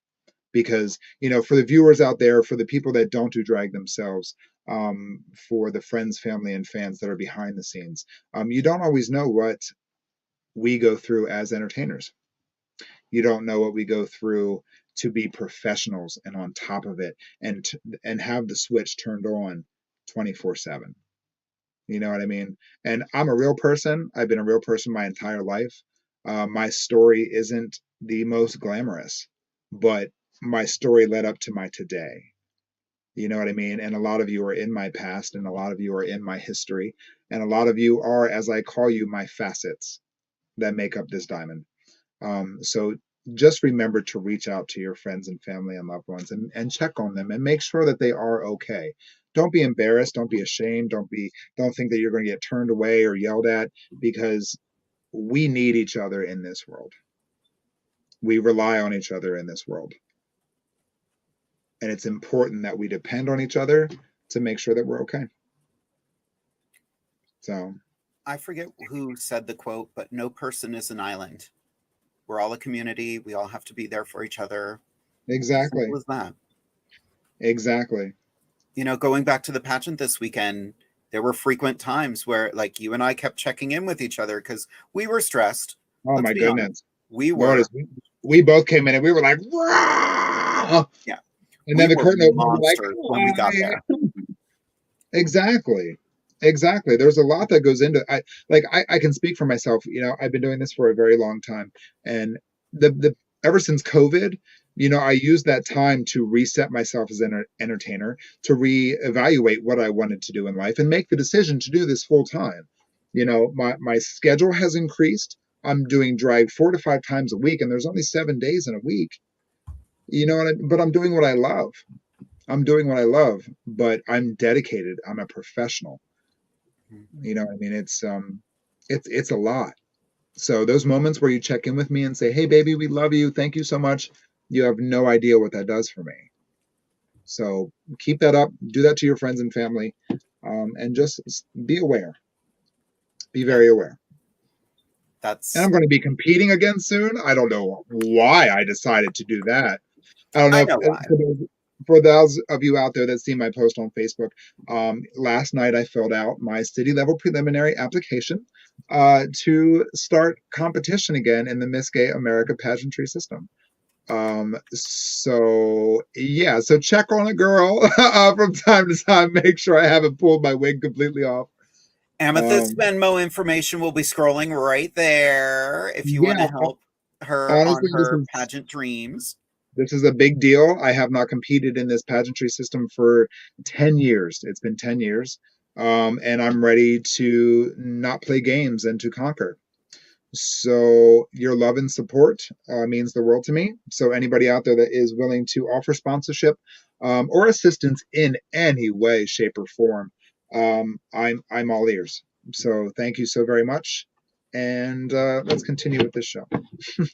Because, for the viewers out there, for the people that don't do drag themselves, for the friends, family, and fans that are behind the scenes, you don't always know what we go through as entertainers. You don't know what we go through to be professionals and on top of it and have the switch turned on 24/7. You know what I mean? And I'm a real person. I've been a real person my entire life. My story isn't the most glamorous, but my story led up to my today. You know what I mean? And a lot of you are in my past, and a lot of you are in my history, and a lot of you are, as I call you, my facets that make up this diamond. So just remember to reach out to your friends and family and loved ones and check on them and make sure that they are okay. Don't be embarrassed. Don't be ashamed. Don't think that you're going to get turned away or yelled at, because we need each other in this world. We rely on each other in this world. And it's important that we depend on each other to make sure that we're okay. So I forget who said the quote, but no person is an island. We're all a community. We all have to be there for each other. exactly. Simple as that. Exactly. Going back to the pageant this weekend, there were frequent times where, like, you and I kept checking in with each other because we were stressed. Oh, Let's my be goodness. honest. We Lord, were. we both came in and we were like, "Rah!" Yeah. And then We the were curtain opened, and we were like, monsters when we got there. Exactly. There's a lot that goes into it. I can speak for myself. I've been doing this for a very long time, and the ever since COVID, I used that time to reset myself as an entertainer, to reevaluate what I wanted to do in life, and make the decision to do this full time. My schedule has increased. I'm doing drag 4 to 5 times a week, and there's only 7 days in a week. But I'm doing what I love. But I'm dedicated. I'm a professional. You know what I mean? It's a lot. So those moments where you check in with me and say, "Hey, baby, we love you. Thank you so much." You have no idea what that does for me. So keep that up. Do that to your friends and family, and just be aware. Be very aware. And I'm going to be competing again soon. I don't know why I decided to do that. I don't know. I know why. For those of you out there that see my post on Facebook, last night I filled out my city level preliminary application to start competition again in the Miss Gay America pageantry system. So check on a girl from time to time. Make sure I haven't pulled my wig completely off. Amethyst Venmo information will be scrolling right there if you want to help her honestly, on her pageant dreams. This is a big deal. I have not competed in this pageantry system for 10 years. It's been 10 years. And I'm ready to not play games and to conquer. So your love and support means the world to me. So anybody out there that is willing to offer sponsorship or assistance in any way, shape, or form, I'm all ears. So thank you so very much. And let's continue with this show.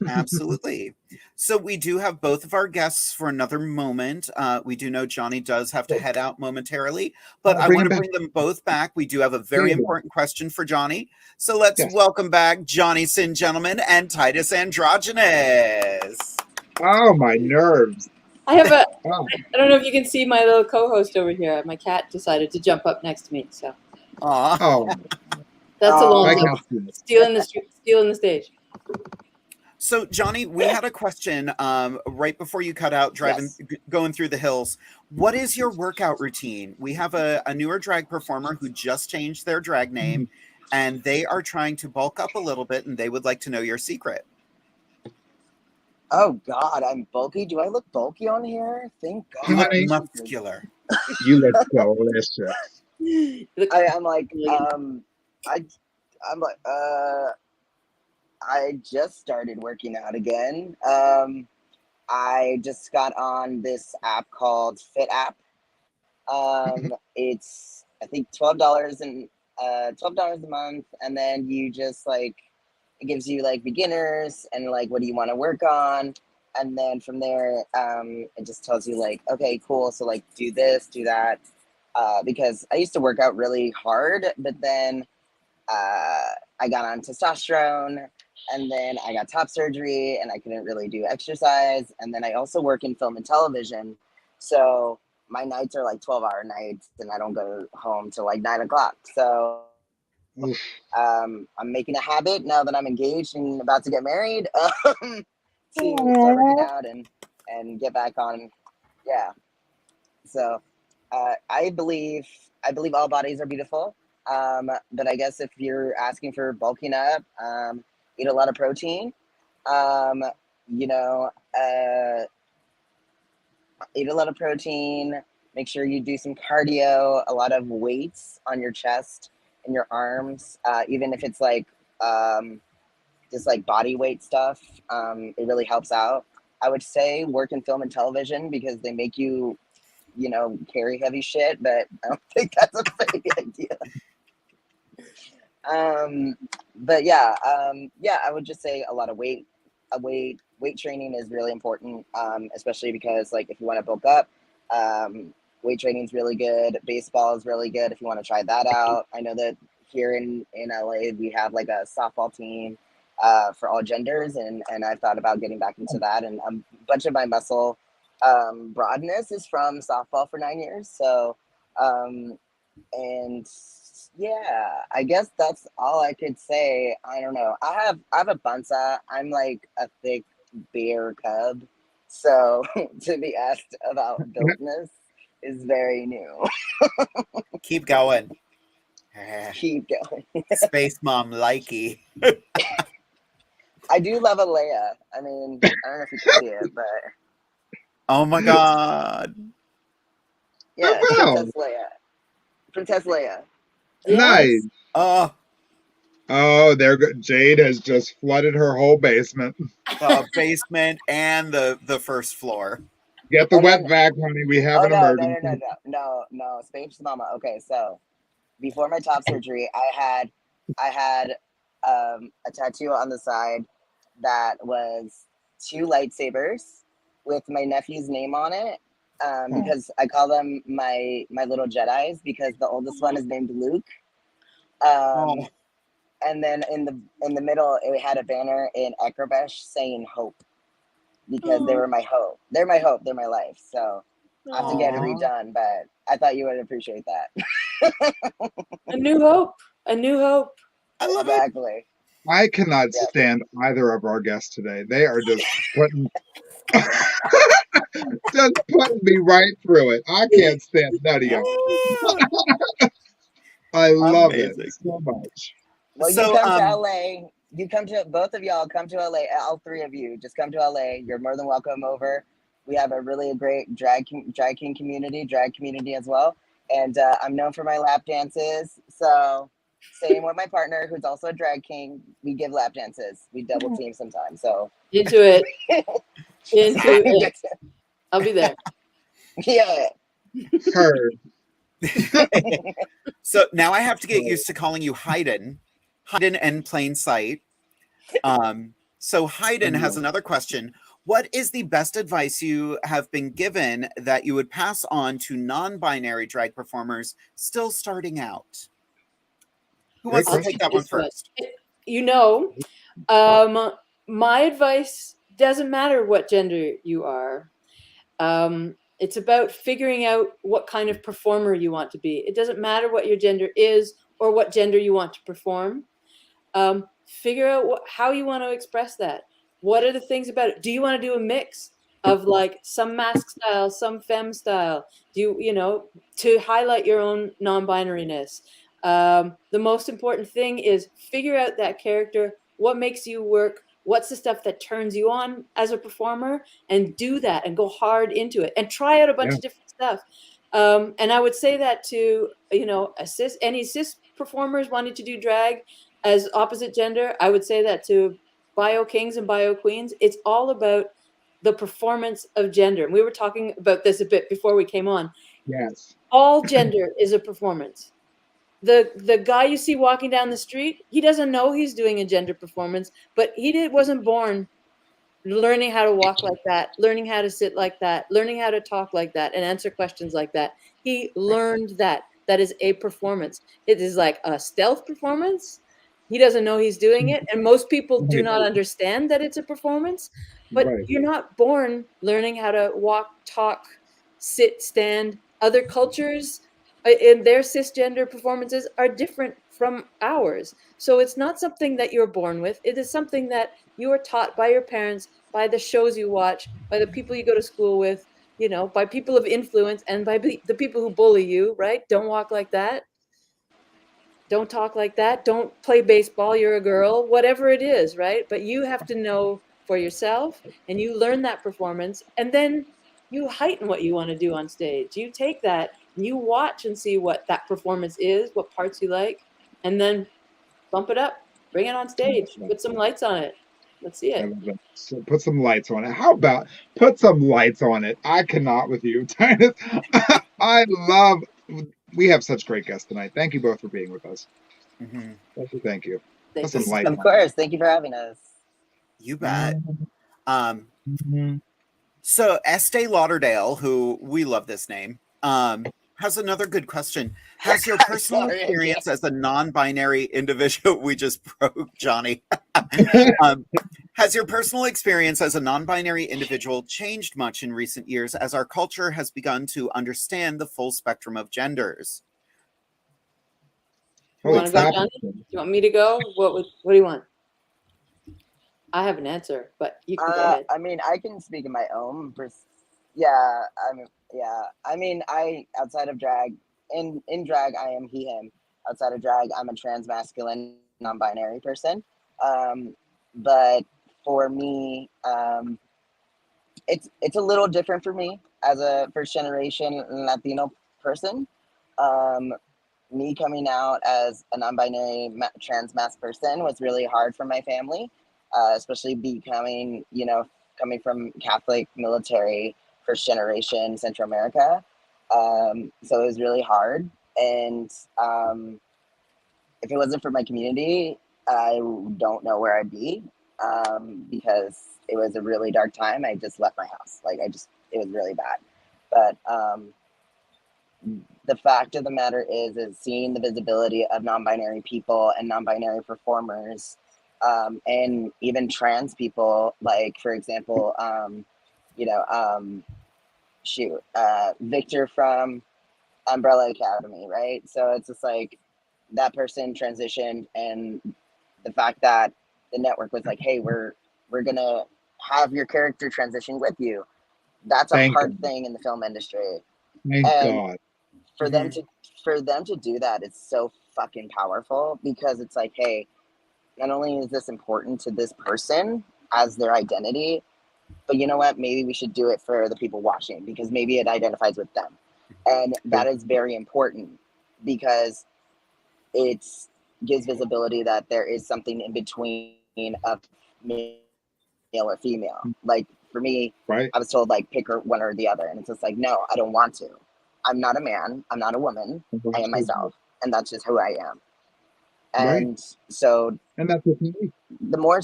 Absolutely. So we do have both of our guests for another moment. We do know Johnny does have to head out momentarily, but I want to bring them both back. We do have a very important question for Johnny. So let's welcome back Johnny Sin Gentleman and Titus Androgynous. Oh, my nerves. I don't know if you can see my little co-host over here. My cat decided to jump up next to me. So. That's a long time. Stealing the stage. So, Johnny, we had a question right before you cut out going through the hills. What is your workout routine? We have a newer drag performer who just changed their drag name, and they are trying to bulk up a little bit, and they would like to know your secret. Oh God, I'm bulky. Do I look bulky on here? Thank You look God. Honey, muscular. you look delicious. I'm like, I, I'm like, I just started working out again. I just got on this app called Fit App. It's I think $12 and $12 a month, and then you just like it gives you like beginners and like what do you want to work on, and then from there, it just tells you like, okay, cool, so like do this, do that. Because I used to work out really hard, but then I got on testosterone, and then I got top surgery, and I couldn't really do exercise. And then I also work in film and television, so my nights are like 12-hour nights, and I don't go home till like 9 o'clock. So Oof. I'm making a habit now that I'm engaged and about to get married to start working Aw. out and get back on. Yeah. So I believe all bodies are beautiful. But I guess if you're asking for bulking up, eat a lot of protein. Um, you know, eat a lot of protein. Make sure you do some cardio, a lot of weights on your chest and your arms, even if it's like just like body weight stuff. It really helps out. I would say work in film and television because they make you, carry heavy shit, but I don't think that's a very good idea. But yeah, I would just say a lot of weight training is really important, especially because like if you want to bulk up, weight training is really good. Baseball is really good if you want to try that out. I know that here in LA we have like a softball team for all genders, and I've thought about getting back into that. And a bunch of my muscle broadness is from softball for 9 years. So and yeah, I guess that's all I could say. I don't know. I have a bunsa. I'm like a thick bear cub. So to be asked about builtness is very new. Keep going. Keep going. Space mom likey. I do love a Leia. I mean, I don't know if you can see it, but Oh my god. yeah, Oh, wow. Princess Leia. Princess Leia. Nice. Yes. Oh, Oh, Jade has just flooded her whole basement. basement and the first floor. Get the And wet then, vac, honey. We have oh an emergency. no, Space Mama. Okay, so before my top surgery, I had a tattoo on the side that was two lightsabers with my nephew's name on it. Because I call them my little Jedis because the oldest one is named Luke. Oh, And then in the middle, it had a banner in Acrobash saying "Hope" because they were my hope. They're my hope. They're my life. So I have to get it Aw. redone, but I thought you would appreciate that. A new hope. A new hope. I love it. Exactly. I cannot Yeah. stand either of our guests today. They are just putting just putting me right through it. I can't stand none of y'all. I love it Amazing. so much. Well, you So, come to LA. You come to both of y'all. Come to LA. All three of you, just come to LA. You're more than welcome over. We have a really great drag king community, drag community as well. And I'm known for my lap dances. So same with my partner, who's also a drag king. We give lap dances. We double team sometimes. So Into it. Into it. I'll be there. yeah. Heard. so now I have to get used to calling you Hayden in plain sight. So Hayden has another question. What is the best advice you have been given that you would pass on to non-binary drag performers still starting out? Who Great wants to question. take that one first? My advice doesn't matter what gender you are. It's about figuring out what kind of performer you want to be. It doesn't matter what your gender is or what gender you want to perform. Figure out how you want to express that. What are the things about it? Do you want to do a mix of like some mask style, some femme style? Do you, to highlight your own non-binariness? The most important thing is figure out that character, what makes you work, what's the stuff that turns you on as a performer, and do that and go hard into it and try out a bunch of different stuff. And I would say that to, any cis performers wanting to do drag as opposite gender, I would say that to bio kings and bio queens. It's all about the performance of gender. And we were talking about this a bit before we came on. Yes. All gender is a performance. The guy you see walking down the street, he doesn't know he's doing a gender performance, but wasn't born learning how to walk like that, learning how to sit like that, learning how to talk like that, and answer questions like that. He learned that. That is a performance. It is like a stealth performance. He doesn't know he's doing it, and most people do not understand that it's a performance. But you're not born learning how to walk, talk, sit, stand. Other cultures in their cisgender performances are different from ours. So it's not something that you're born with. It is something that you are taught by your parents, by the shows you watch, by the people you go to school with, by people of influence, and by the people who bully you, right? Don't walk like that. Don't talk like that. Don't play baseball. You're a girl, whatever it is, right? But you have to know for yourself, and you learn that performance, and then you heighten what you want to do on stage. You take that and you watch and see what that performance is, what parts you like, and then bump it up, bring it on stage, put some lights on it. Let's see it. So put some lights on it. How about put some lights on it? I cannot with you, Titus. I love. We have such great guests tonight. Thank you both for being with us. Thank you. Put some lights. Of course. Thank you for having us. You bet. So Estee Lauderdale, who we love this name, has another good question. Has your personal experience as a non-binary individual, we just broke Johnny. Has your personal experience as a non-binary individual changed much in recent years as our culture has begun to understand the full spectrum of genders? You want to go, Johnny? You want me to go? What do you want? I have an answer, but you can go ahead. I mean, I can speak in my own. I outside of drag, in drag, I am he, him. Outside of drag, I'm a trans masculine, non-binary person. But for me, it's a little different for me as a first generation Latino person. Me coming out as a non-binary trans mass person was really hard for my family, especially coming from Catholic military first generation Central America. So it was really hard. And if it wasn't for my community, I don't know where I'd be, because it was a really dark time. I just left my house. It was really bad. But the fact of the matter is seeing the visibility of non-binary people and non-binary performers, and even trans people, like, for example, Victor from Umbrella Academy, right? So it's just like that person transitioned, and the fact that the network was like, hey, we're gonna have your character transition with you. That's a hard thing in the film industry. Thank God. For them to do that, it's so fucking powerful, because it's like, hey, not only is this important to this person as their identity, but you know what? Maybe we should do it for the people watching, because maybe it identifies with them. And that is very important, because it gives visibility that there is something in between of male or female. Like, for me, I was told, like, pick one or the other. And it's just like, no, I don't want to. I'm not a man. I'm not a woman. I am myself. And that's just who I am. And so, and that's what me. The more,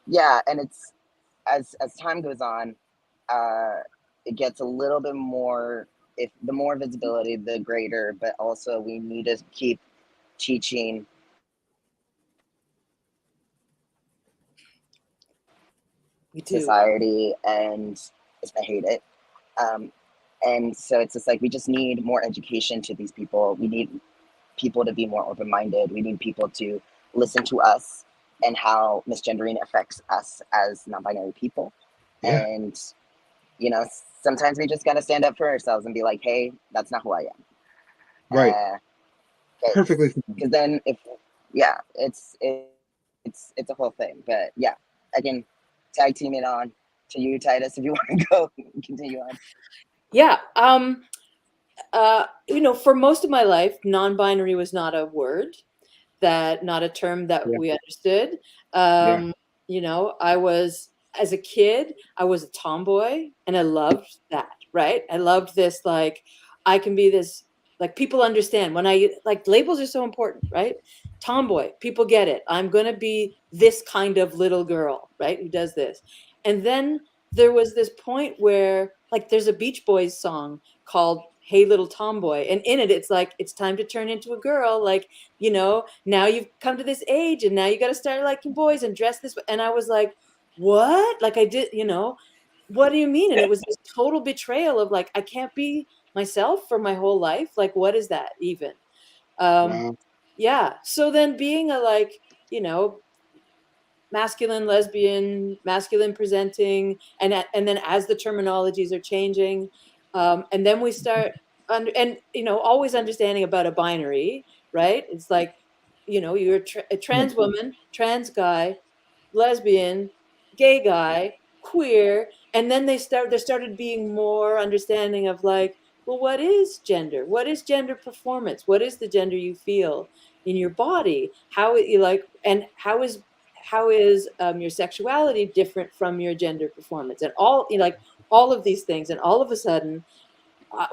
and it's, as time goes on, it gets a little bit more, the more visibility, the greater, but also we need to keep teaching society, and I hate it. And so it's just like, we just need more education to these people. We need people to be more open-minded. We need people to listen to us and how misgendering affects us as non-binary people. And, sometimes we just got to stand up for ourselves and be like, hey, that's not who I am. Perfectly fine. Because then if it's a whole thing. But yeah, I can tag team it on to you, Titus, if you want to go continue on. Yeah. For most of my life, non-binary was not a word, not a term that Yeah. we understood. Yeah. I was, as a kid, I was a tomboy, and I loved that, right? I loved this, like, I can be this, like, people understand when labels are so important, right? Tomboy, people get it. I'm going to be this kind of little girl, right? Who does this. And then there was this point where, like, there's a Beach Boys song called Hey Little Tomboy. And in it, it's like, it's time to turn into a girl. Like, now you've come to this age and now you got to start liking boys and dress this way. And I was like, what? Like, I did, what do you mean? And it was this total betrayal of, like, I can't be myself for my whole life. Like, what is that even? Wow. Yeah. So then being a, like, you know, masculine, lesbian, masculine presenting, and then as the terminologies are changing, and then we start always understanding about a binary, right? It's like, you're a trans woman, trans guy, lesbian, gay guy, queer, and then there started being more understanding of, like, well, what is gender? What is gender performance? What is the gender you feel in your body? How you like, and how is your sexuality different from your gender performance? And all of these things, and all of a sudden,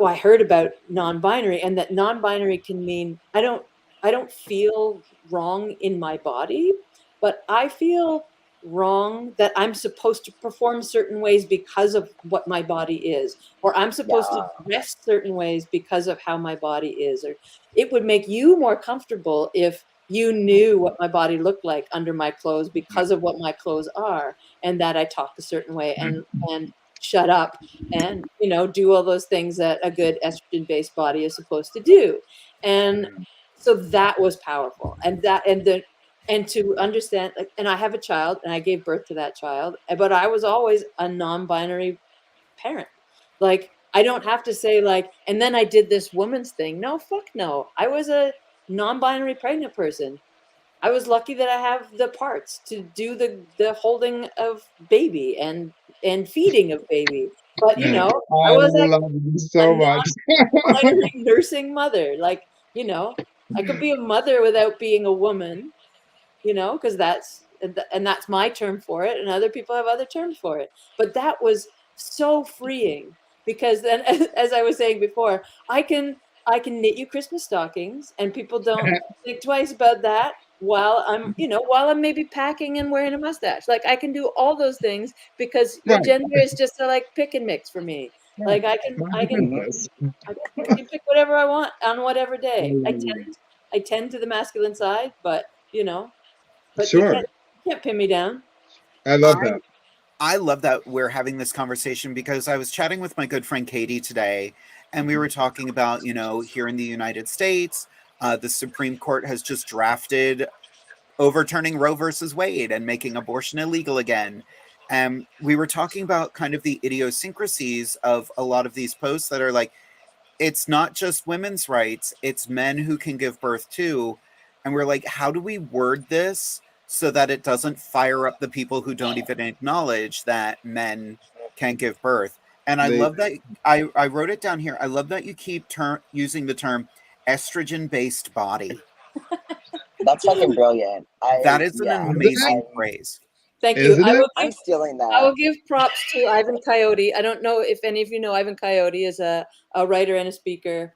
I heard about non-binary, and that non-binary can mean I don't feel wrong in my body, but I feel wrong that I'm supposed to perform certain ways because of what my body is, or I'm supposed to Yeah. dress certain ways because of how my body is. Or it would make you more comfortable if you knew what my body looked like under my clothes because of what my clothes are, and that I talk a certain way, and shut up and do all those things that a good estrogen based body is supposed to do. And so that was powerful, and to understand, like, and I have a child and I gave birth to that child, but I was always a non-binary parent. Like, I don't have to say, like, and then I did this woman's thing. No, fuck no, I was a non-binary pregnant person. I was lucky that I have the parts to do the holding of baby and feeding of baby. But I I was like love you a so much. non-binary nursing mother. Like, I could be a mother without being a woman, because that's my term for it, and other people have other terms for it. But that was so freeing, because then, as I was saying before, I can knit you Christmas stockings, and people don't think twice about that while I'm maybe packing and wearing a mustache. Like, I can do all those things because your Right. gender is just a, like, pick and mix for me. Right. Like, I can Mind I your can business. I can pick whatever I want on whatever day. I tend to the masculine side, but you Sure. can't pin me down. I love I that. I love that we're having this conversation because I was chatting with my good friend Katie today, and we were talking about, here in the United States, the Supreme Court has just drafted overturning Roe versus Wade and making abortion illegal again. And we were talking about kind of the idiosyncrasies of a lot of these posts that are like, it's not just women's rights, it's men who can give birth too. And we're like, how do we word this so that it doesn't fire up the people who don't even acknowledge that men can give birth? And I They love that I wrote it down here. I love that you keep using the term estrogen based body. That's fucking brilliant. That is an Yeah, isn't amazing it? I'm phrase. Thank you. Isn't it? I'm stealing I that. will give props to Ivan Coyote. I don't know if any of you know Ivan Coyote is a writer and a speaker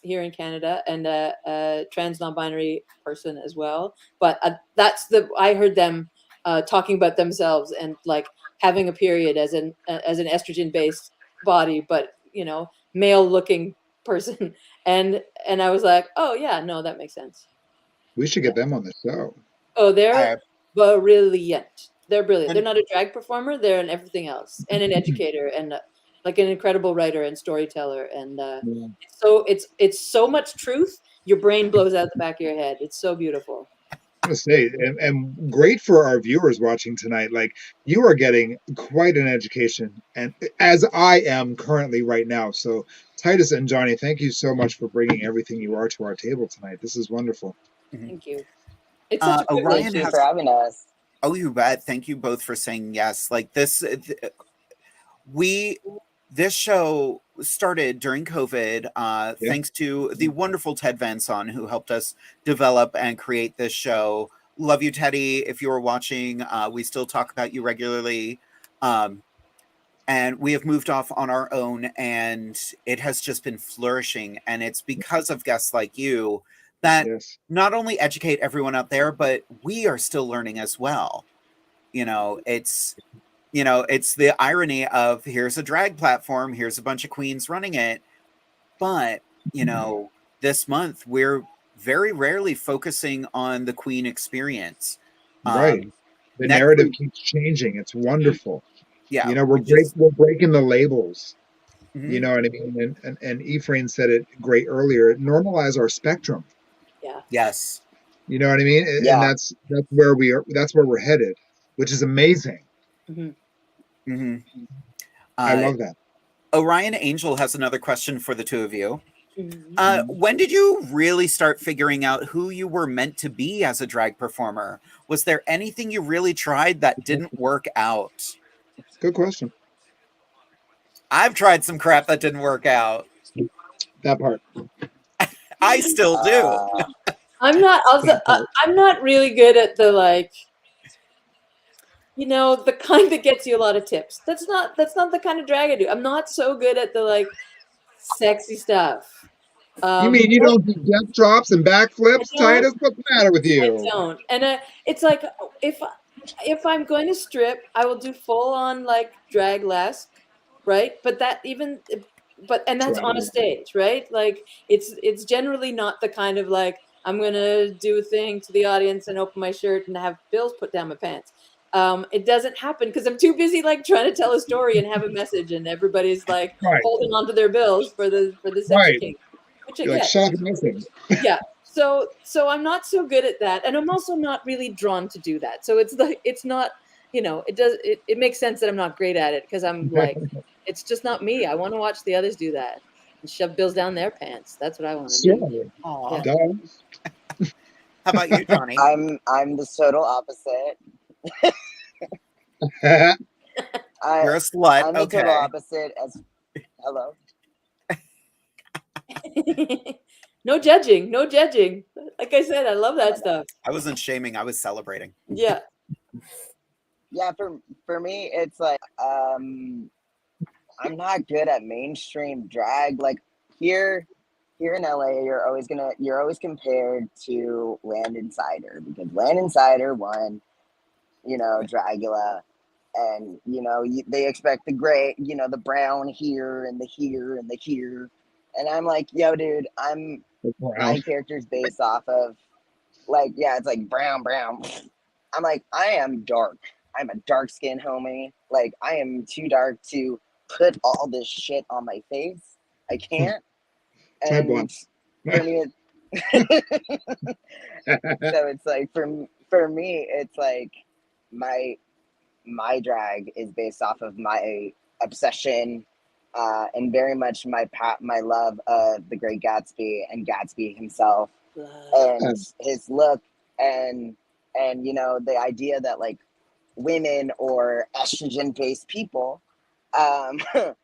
here in Canada, and a trans non-binary person as well. But I heard them talking about themselves and, like, having a period as an estrogen based body, but male looking person, and I was like, oh yeah, no, that makes sense. We should Yeah. get them on the show. Oh, they're I brilliant. They're brilliant. They're and not a drag performer. They're an everything else, and an educator, and like an incredible writer and storyteller. And Yeah. so it's so much truth. Your brain blows out the back of your head. It's so beautiful. to say, and great for our viewers watching tonight. Like, you are getting quite an education, and as I am currently right now. So, Titus and Johnny, thank you so much for bringing everything you are to our table tonight. This is wonderful. Thank you. It's such a Orion privilege. Thank you has. for having us. Oh, you bet. Thank you both for saying yes. Like this, this show started during COVID, Yeah. thanks to the wonderful Ted Van Son, who helped us develop and create this show. Love you, Teddy. If you are watching, we still talk about you regularly. And we have moved off on our own, and it has just been flourishing. And it's because of guests like you that Yes. not only educate everyone out there, but we are still learning as well. It's the irony of here's a drag platform, here's a bunch of queens running it, but this month we're very rarely focusing on the queen experience. Right. The next narrative week- keeps changing. It's wonderful. yeah, We're breaking the labels. Mhm. You know what I mean? And Ephraim said it great earlier. Normalize our spectrum. Yeah. Yes. You know what I mean? And Yeah. that's where we are. That's where we're headed, which is amazing. Mm-hmm. I love that. Orion Angel has another question for the two of you. Mhm. When did you really start figuring out who you were meant to be as a drag performer? Was there anything you really tried that didn't work out? Good question. I've tried some crap that didn't work out. That part. I still do. I'm not also. That part. I'm not really good at the the kind that gets you a lot of tips. That's not the kind of drag I do. I'm not so good at the sexy stuff. You mean you don't do death drops and backflips, I don't. Titus? What's the matter with I you? don't. And it's like if I'm going to strip, I will do full on drag-esque, right? But that's Right. on a stage, right? Like it's generally not the kind of I'm gonna do a thing to the audience and open my shirt and have bills put down my pants. It doesn't happen because I'm too busy trying to tell a story and have a message, and everybody's Right. holding on to their bills for the sexy Right. king, which I You're like, get. shut up and listen. Yeah. So I'm not so good at that, and I'm also not really drawn to do that. So it's not, it makes sense that I'm not great at it because I'm it's just not me. I want to watch the others do that and shove bills down their pants. That's what I want to do. Sure. Aw. Duh. How about you, Johnny? I'm the total opposite. You're a slut. I'm the Okay. total opposite as hello. No judging. No judging. Like I said, I love that stuff. I wasn't shaming. I was celebrating. Yeah. Yeah, for me, it's I'm not good at mainstream drag. Like here in LA, you're always compared to Land Insider because Land Insider won, Dragula, and they expect the gray, the brown here and the here and the here, and I'm like, yo, dude, my character's based off of it's like brown. I'm like, I am dark. I'm a dark skinned homie. Like, I am too dark to put all this shit on my face. I can't. And for me, so it's like for me, it's like my drag is based off of my obsession, and very much my love of the Great Gatsby and Gatsby himself, and his look, and the idea that women or estrogen based people can't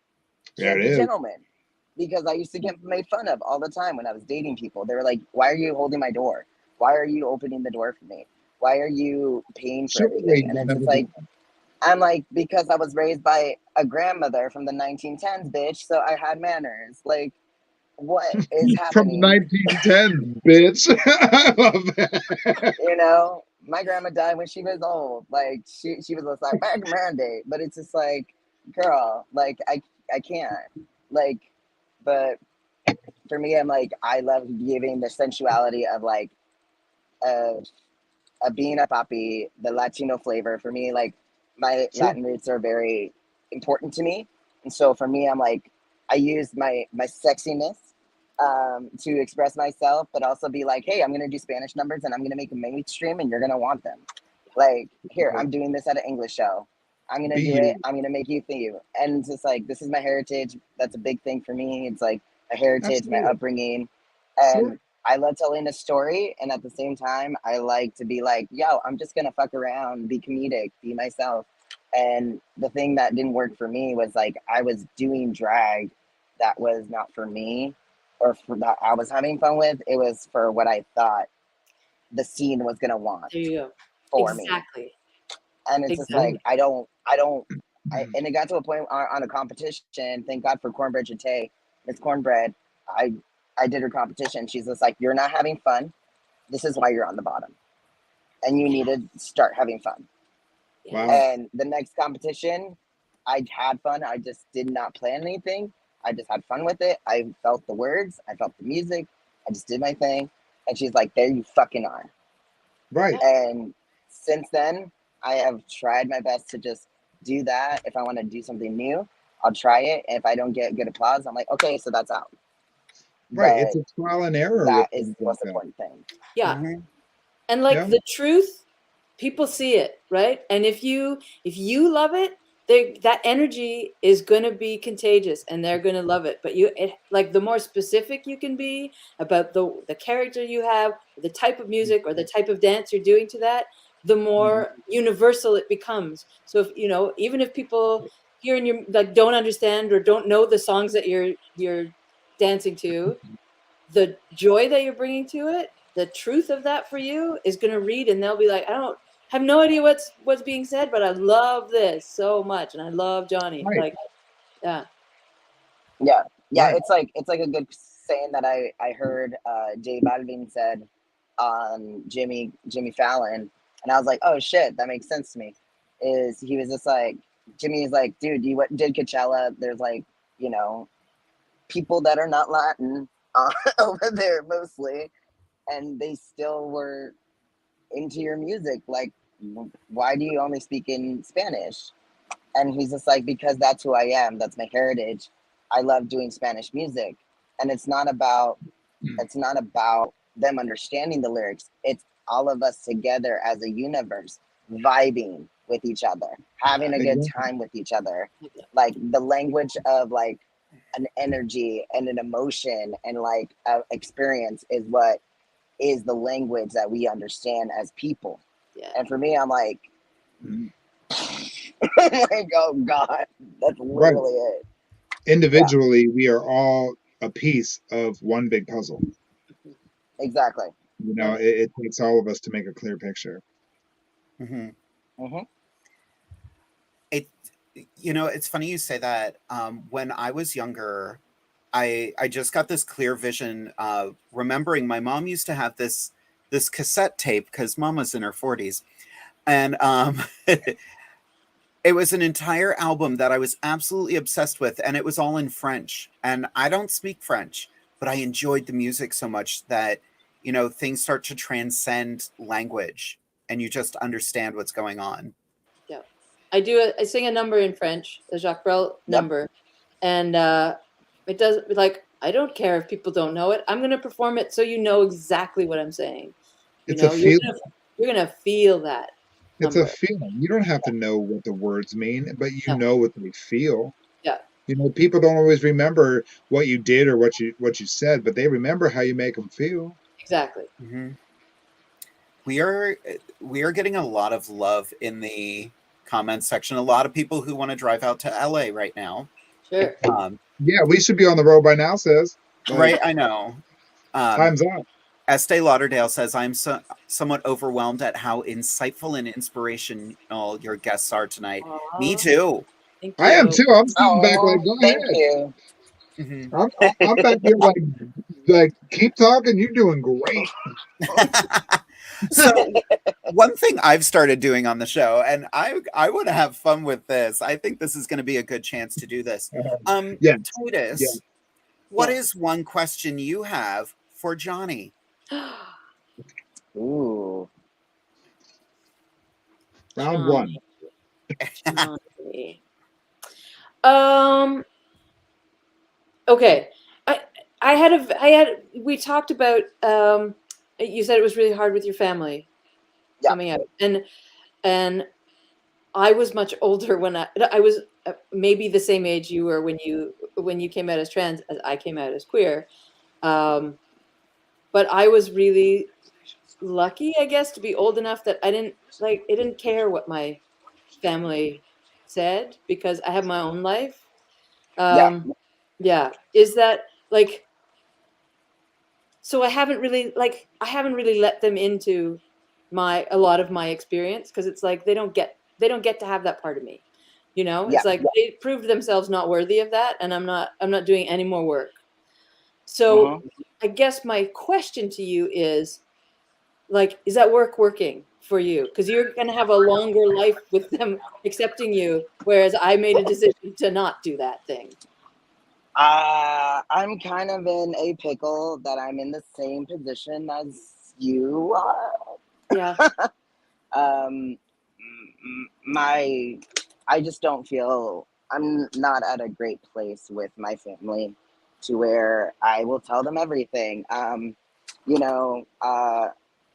be gentlemen, because I used to get made fun of all the time when I was dating people. They were like, why are you holding my door? Why are you opening the door for me? Why are you paying for everything? And it's just like, I'm like, because I was raised by a grandmother from the 1910s, bitch, so I had manners. Like, what is happening? From 1910, bitch. I love that. My grandma died when she was old. Like, she was just like, back in my day. But it's just like, girl, like, I can't. Like, but for me, I'm like, I love giving the sensuality of being a papi, the Latino flavor. For me, like, my Latin roots are very important to me. And so for me, I'm like, I use my sexiness to express myself, but also be like, hey, I'm gonna do Spanish numbers and I'm gonna make them mainstream and you're gonna want them. Like, here, I'm doing this at an English show. I'm gonna do it. I'm gonna make you think you. And it's just like, this is my heritage. That's a big thing for me. It's like a heritage, my upbringing, and I love telling a story. And at the same time, I like to be like, yo, I'm just gonna fuck around, be comedic, be myself. And the thing that didn't work for me was like I was doing drag that was not for me or for that I was having fun with. It was for what I thought the scene was gonna want There you go. for me. Exactly. And it's just like and it got to a point on a competition. Thank God for Cornbread Jate, Miss Cornbread. I did her competition. She's just like, you're not having fun. This is why you're on the bottom, and you need to start having fun. Wow. And the next competition, I had fun. I just did not plan anything. I just had fun with it. I felt the words. I felt the music. I just did my thing. And she's like, there you fucking are. Right. And since then, I have tried my best to just do that. If I want to do something new, I'll try it. And if I don't get good applause, I'm like, okay, so that's out. Right. But it's a trial and error. that is the most important thing. Yeah. Mhm. And like Yeah. the truth, people see it, right? And if you love it, that energy is going to be contagious and they're going to love it. But like the more specific you can be about the character you have, the type of music or the type of dance you're doing to that, the more universal it becomes. So if even if people here in your like don't understand or don't know the songs that you're dancing to, the joy that you're bringing to it, the truth of that for you is going to read, and they'll be like, I don't have no idea what's being said, but I love this so much, and I love Johnny. Right. Like, yeah. Right. It's like a good saying that I heard Jay Balvin said on Jimmy Fallon, and I was like, oh shit, that makes sense to me. Is he was just like, Jimmy's like, dude, you did Coachella? There's like, people that are not Latin over there mostly, and they still were into your music. Like, why do you only speak in Spanish? And he's just like, because that's who I am. That's my heritage. I love doing Spanish music. And it's not about them understanding the lyrics. It's all of us together as a universe, vibing with each other, having a good time with each other. Like the language of like an energy and an emotion and like an experience is what is the language that we understand as people. Yeah. And for me, I'm like, like, oh God, that's literally it. Individually, we are all a piece of one big puzzle. Exactly. It takes all of us to make a clear picture. Mhm. Mm-hmm. It's funny you say that. When I was younger, I just got this clear vision of remembering my mom used to have this cassette tape because mom was in her 40s. And it was an entire album that I was absolutely obsessed with, and it was all in French. And I don't speak French, but I enjoyed the music so much that, things start to transcend language and you just understand what's going on. Yeah. I sing a number in French, the Jacques Brel number. And it does, like, I don't care if people don't know it. I'm going to perform it so you know exactly what I'm saying. It's a feeling. You're going to feel that. It's a feeling. You don't have to know what the words mean, but you know what they feel. Yeah. People don't always remember what you did or what you said, but they remember how you make them feel. Exactly. Mm-hmm. We are getting a lot of love in the comments section. A lot of people who want to drive out to LA right now. Sure. Yeah, we should be on the road by now, says. Right, I know. Time's up. Estee Lauderdale says, I'm somewhat overwhelmed at how insightful and inspirational your guests are tonight. Aww. Me too. Thank you. I am too. I'm sitting back like, go thank ahead. You. Mm-hmm. I'm back here like keep talking. You're doing great. So one thing I've started doing on the show, and I want to have fun with this. I think this is going to be a good chance to do this. Titus, what is one question you have for Johnny? Ooh. Round one. Okay. we talked about, you said it was really hard with your family Yeah. coming out, and I was much older when I was maybe the same age you were when you came out as trans, as I came out as queer. But I was really lucky, I guess, to be old enough that I didn't care what my family said because I have my own life. Yeah. Yeah. Is that like, so I haven't really let them into a lot of my experience because it's like they don't get to have that part of me. You know, Yeah. it's like they proved themselves not worthy of that, and I'm not doing any more work. So I guess my question to you is, like, is that work working for you? Because you're going to have a longer life with them accepting you, whereas I made a decision to not do that thing. I'm kind of in a pickle that I'm in the same position as you are. Yeah. I just don't feel, I'm not at a great place with my family to where I will tell them everything.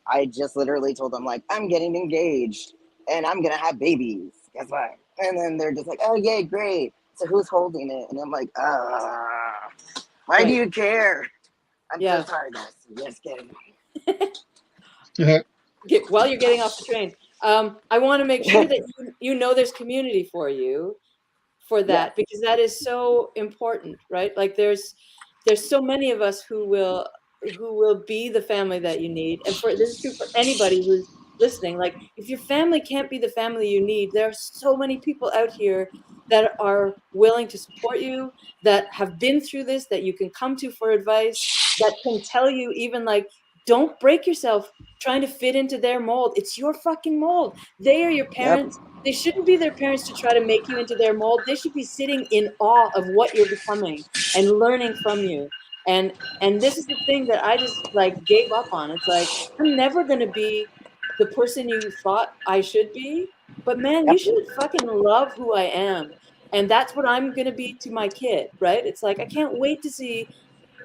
I just literally told them, like, I'm getting engaged and I'm gonna have babies. Guess what? And then they're just like, oh yay, great. So who's holding it? And I'm like, why do you care? I'm so sorry, guys. Just kidding. While you're getting off the train, I want to make sure that you know there's community for you for that, because that is so important, right? Like there's so many of us who will be the family that you need. And this is true for anybody who's listening. Like, if your family can't be the family you need, there are so many people out here that are willing to support you, that have been through this, that you can come to for advice, that can tell you, even like, don't break yourself trying to fit into their mold. It's your fucking mold. They are your parents. They shouldn't be their parents to try to make you into their mold. They should be sitting in awe of what you're becoming and learning from you. And this is the thing that I just like gave up on. It's like, I'm never going to be the person you thought I should be, but man, you should fucking love who I am. And that's what I'm going to be to my kid, right? It's like, I can't wait to see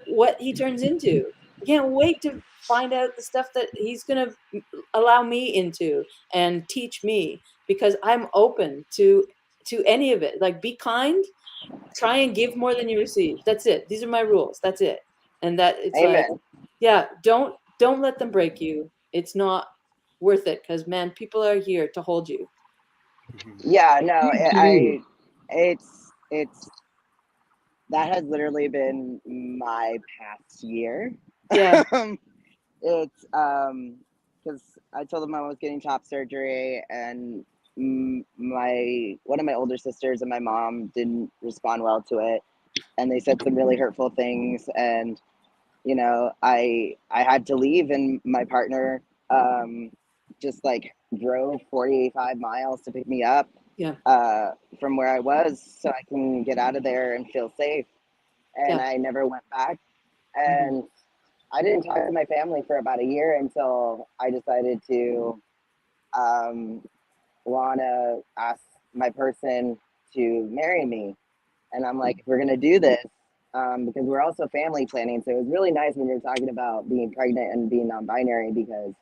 what he turns into. I can't wait to find out the stuff that he's going to allow me into and teach me, because I'm open to any of it. Like, be kind, try and give more than you receive. That's it. These are my rules. That's it. And that it's Amen. like, yeah, don't let them break you. It's not worth it, because man, people are here to hold you. Yeah, no, it's that has literally been my past year. Yeah. It's because I told them I was getting top surgery, and one of my older sisters and my mom didn't respond well to it, and they said some really hurtful things, and I had to leave, and my partner just like drove 45 miles to pick me up from where I was so I can get out of there and feel safe. And I never went back. And I didn't talk to my family for about a year until I decided to want to ask my person to marry me. And I'm like, we're going to do this because we're also family planning. So it was really nice when you're talking about being pregnant and being non-binary, because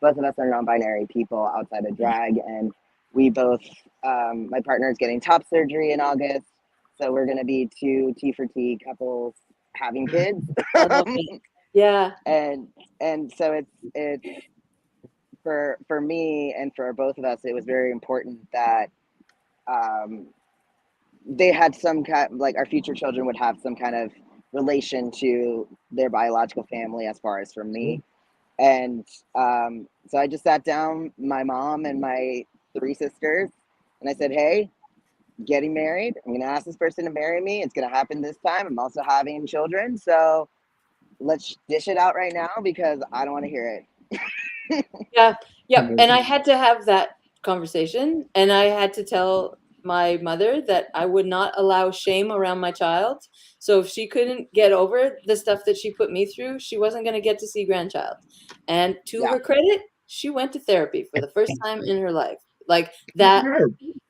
both of us are non-binary people outside of drag. And we both, my partner is getting top surgery in August. So we're going to be two T for T couples having kids. I love it. Yeah. And so it's for me and for both of us, it was very important that they had some kind, like our future children would have some kind of relation to their biological family as far as for me. And so I just sat down my mom and my 3 sisters, and I said, hey, getting married, I'm gonna ask this person to marry me. It's gonna happen this time. I'm also having children, so let's dish it out right now because I don't want to hear it. Yeah. And I had to have that conversation, and I had to tell my mother that I would not allow shame around my child. So if she couldn't get over the stuff that she put me through, she wasn't going to get to see grandchild. And to her credit, she went to therapy for the first time in her life. Like, that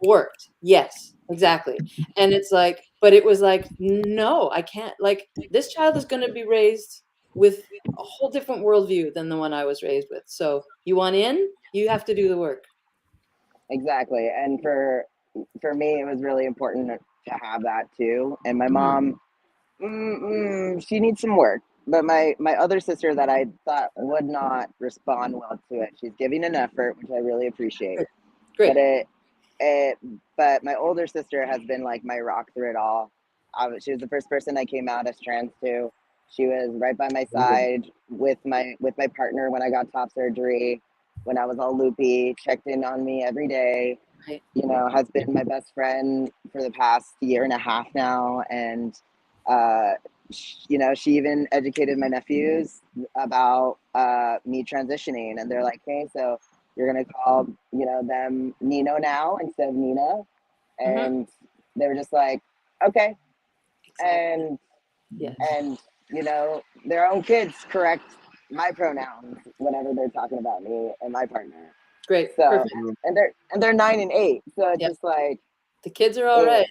worked. Yes. Exactly. And it's like, but it was like, no, I can't. Like, this child is going to be raised with a whole different worldview than the one I was raised with. So you want in, you have to do the work. Exactly. And for me, it was really important to have that too. And my mom, she needs some work. But my other sister that I thought would not respond well to it, she's giving an effort, which I really appreciate. Great. But my older sister has been like my rock through it all. She was the first person I came out as trans to. She was right by my side with my partner when I got top surgery, when I was all loopy, checked in on me every day. Right. You know, has been my best friend for the past year and a half now, and you know, she even educated my nephews about me transitioning, and they're like, "Hey, so you're gonna call, you know, them Nino now instead of Nina," and they were just like, "Okay," Exactly. and you know, their own kids correct my pronouns whenever they're talking about me and my partner. Great. So, Perfect. and they're 9 and 8, so it's just like the kids are all right.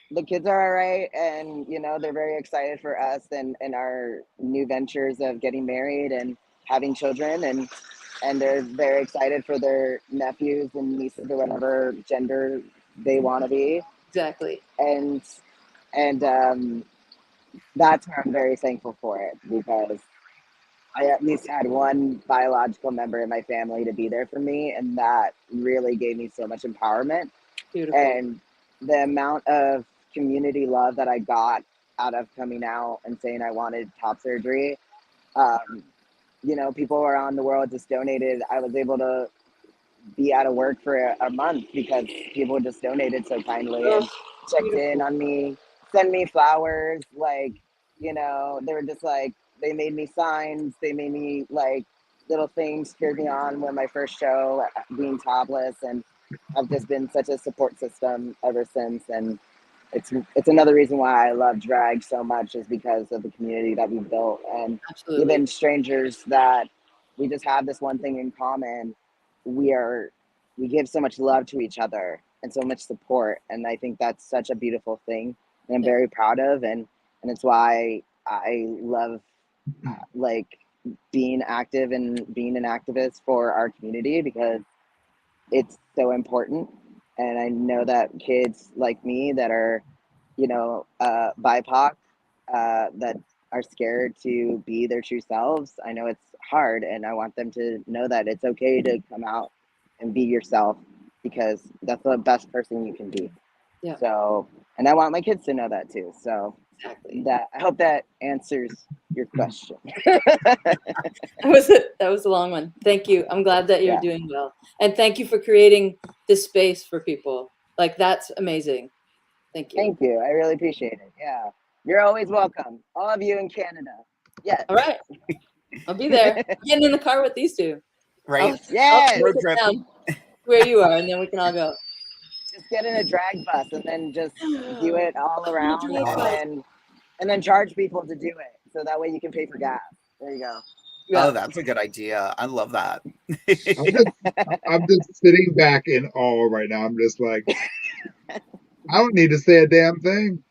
The kids are all right, and you know, they're very excited for us and our new ventures of getting married and having children, and they're very excited for their nephews and nieces or whatever gender they want to be. Exactly. And that's where I'm very thankful for it, because I at least had one biological member in my family to be there for me, and that really gave me so much empowerment. Beautiful. And the amount of community love that I got out of coming out and saying I wanted top surgery, you know, people around the world just donated. I was able to be out of work for a month because people just donated so kindly and checked in on me, send me flowers. Like, you know, they were just like, they made me signs, they made me like little things, cheered me on when my first show, being topless, and I've just been such a support system ever since. And it's another reason why I love drag so much, is because of the community that we've built, and even strangers that we just have this one thing in common. We give so much love to each other and so much support, and I think that's such a beautiful thing, and I'm very proud of, and it's why I love like being active and being an activist for our community, because it's so important. And I know that kids like me that are, you know, BIPOC, that are scared to be their true selves, I know it's hard, and I want them to know that it's okay to come out and be yourself, because that's the best person you can be. Yeah. So, and I want my kids to know that too. So that, I hope that answers your question. That was a long one. Thank you. I'm glad that you're doing well. And thank you for creating this space for people. Like, that's amazing. Thank you. Thank you. I really appreciate it. Yeah. You're always welcome. All of you in Canada. Yes. All right. I'll be there. Getting in the car with these two. Right? Yes. I'll sit down where you are, and then we can all go. Just get in a drag bus and then just do it all around, and then charge people to do it, so that way you can pay for gas. There you go. Yeah. Oh, that's a good idea. I love that. I'm just sitting back in awe right now. I'm just like, I don't need to say a damn thing.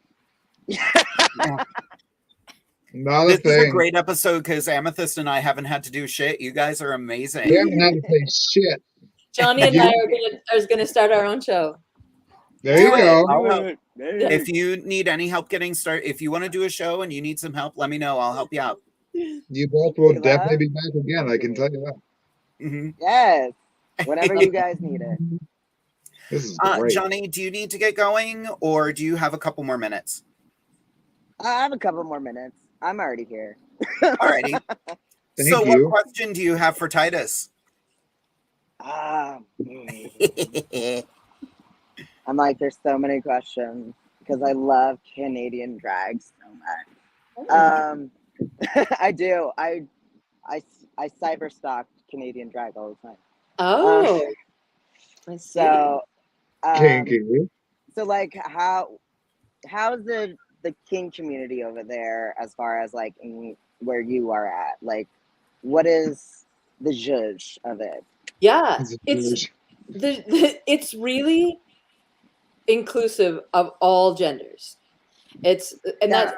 Not this a thing. is a great episode because Amethyst and I haven't had to do shit. You guys are amazing. We haven't had to say shit. Johnny and I are gonna start our own show. There you go. If you need any help getting started, if you want to do a show and you need some help, let me know. I'll help you out. You both will definitely be back again. I can tell you that. Yes. Whenever you guys need it. This is great. Johnny, do you need to get going, or do you have a couple more minutes? I have a couple more minutes. I'm already here. Alrighty. So what question do you have for Titus? I'm like, there's so many questions because I love Canadian drag so much. I do. I cyber stalk Canadian drag all the time. Oh. So kinky. So like, how's the king community over there, as far as like where you are at? Like, what is the judge of it? Yeah, it's really, inclusive of all genders. It's and that's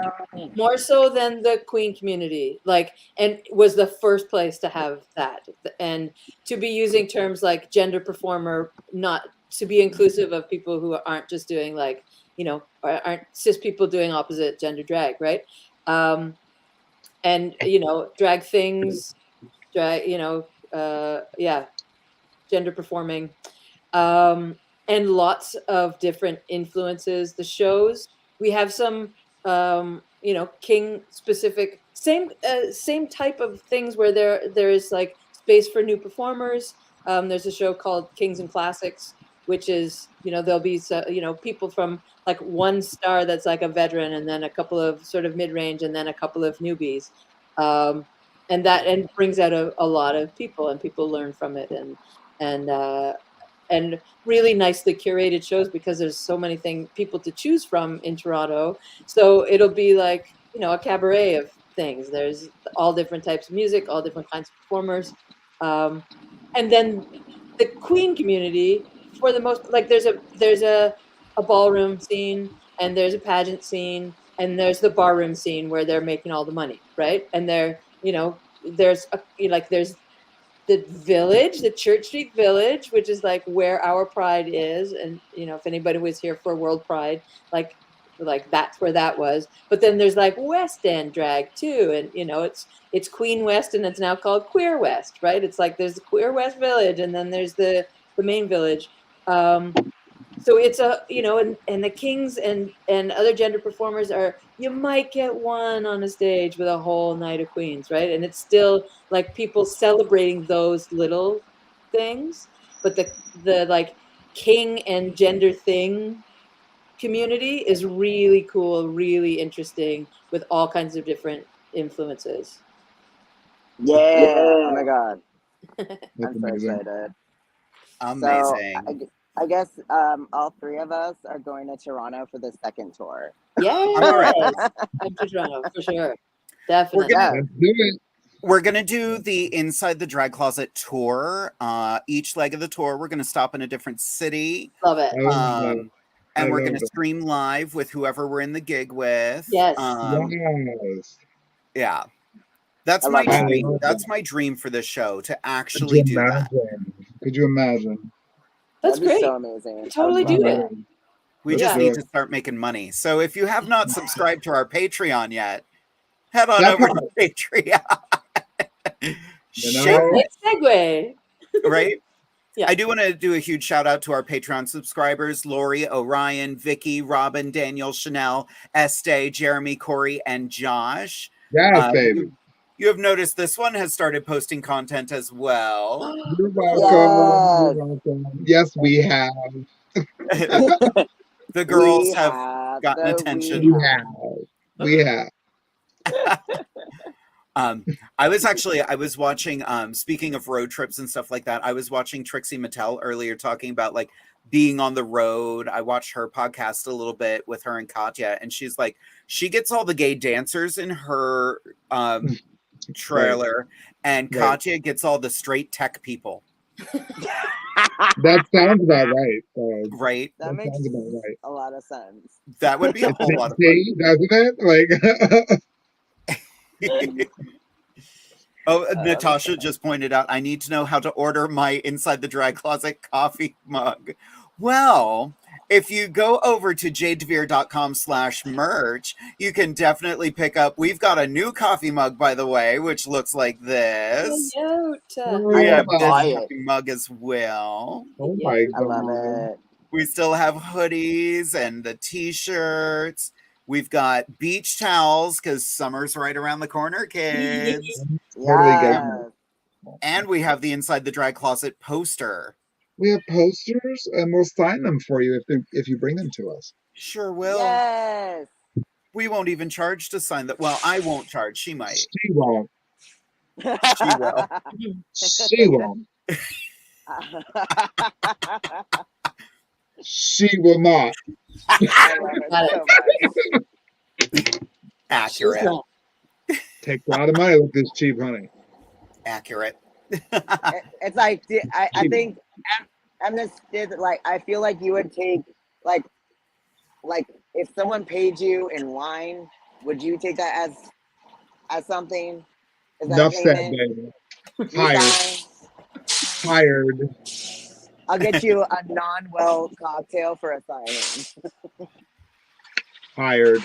more so than the queen community, like, and was the first place to have that, and to be using terms like gender performer, not to be inclusive of people who aren't just doing like, you know, aren't cis people doing opposite gender drag, right? And you know, drag things, drag, you know, yeah, gender performing, and lots of different influences. The shows, we have some, you know, king specific, same type of things where there is like space for new performers. There's a show called Kings and Classics, which is, you know, there'll be you know, people from like one star that's like a veteran, and then a couple of sort of mid range, and then a couple of newbies. And that and brings out a lot of people, and people learn from it, and and really nicely curated shows, because there's so many people to choose from in Toronto. So it'll be like, you know, a cabaret of things. There's all different types of music, all different kinds of performers. And then the queen community, for the most, like there's a ballroom scene, and there's a pageant scene, and there's the barroom scene where they're making all the money, right? And they're, you know, there's the village, the Church Street Village, which is like where our pride is. And, you know, if anybody was here for World Pride, like that's where that was. But then there's like West End drag too. And, you know, it's Queen West, and it's now called Queer West, right? It's like there's the Queer West Village, and then there's the main village. So it's a, you know, and the kings and other gender performers are, you might get one on a stage with a whole night of queens, right? And it's still like people celebrating those little things, but the like king and gender thing community is really cool, really interesting, with all kinds of different influences. Yeah. Oh my god. That's I'm so amazing. excited. Amazing. So I guess all three of us are going to Toronto for the second tour. Yes, I'm all right. come to Toronto for sure, definitely. Let's do it. We're going to do the Inside the Drag Closet tour. Each leg of the tour, we're going to stop in a different city. Love it. And we're going to stream live with whoever we're in the gig with. Yes. Yes. Yeah. That's I my love that. dream. That's my dream for this show, to actually do that. Could you imagine? That's That'd be great. so amazing. Totally do it. We Let's just do need it. to start making money. So if you have not subscribed to our Patreon yet, head on That over part. to Patreon. You know? Shit, Great segue. right? Yeah. I do want to do a huge shout out to our Patreon subscribers: Lori, Orion, Vicky, Robin, Daniel, Chanel, Estee, Jeremy, Corey, and Josh. Yes, baby. You have noticed this one has started posting content as well. You're welcome. You're welcome. Yes, we have. The girls have gotten attention. We have. I was watching, speaking of road trips and stuff like that, I was watching Trixie Mattel earlier talking about like being on the road. I watched her podcast a little bit with her and Katya, and she's like, she gets all the gay dancers in her trailer, and Katya gets all the straight tech people. That sounds about right. Right? That makes sounds about right. a lot of sense. That would be a whole lot of fun. Doesn't it? Like oh, Natasha just pointed out, I need to know how to order my Inside the Drag Closet coffee mug. Well, if you go over to jadedevere.com/merch, you can definitely pick up. We've got a new coffee mug, by the way, which looks like this. We have this coffee mug as well. Oh my God. I love it. We still have hoodies and the t-shirts. We've got beach towels because summer's right around the corner, kids. Yes. And we have the Inside the Drag Closet poster. We have posters, and we'll sign them for you if you bring them to us. Sure will. Yes. We won't even charge to sign that. Well, I won't charge. She might. She won't. She will. She won't. She will not. Accurate. Takes a lot of money with this cheap honey. Accurate. It's like I think Amnesty did, like, I feel like you would take like like if someone paid you in wine, would you take that as something? Is that a Enough said, payment? baby. You Hired. sign. Hired. I'll get you a non-well cocktail for a signing. Hired.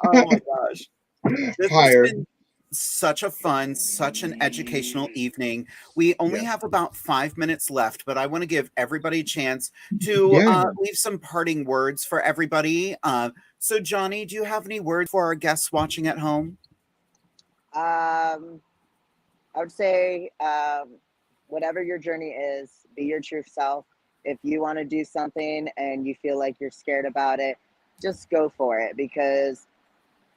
Oh my gosh. This has Hired. been such a fun, such an educational evening. We only Yes. have about 5 minutes left, but I want to give everybody a chance to Yeah. leave some parting words for everybody. So, Johnny, do you have any words for our guests watching at home? I would say, whatever your journey is, be your true self. If you want to do something and you feel like you're scared about it, just go for it. Because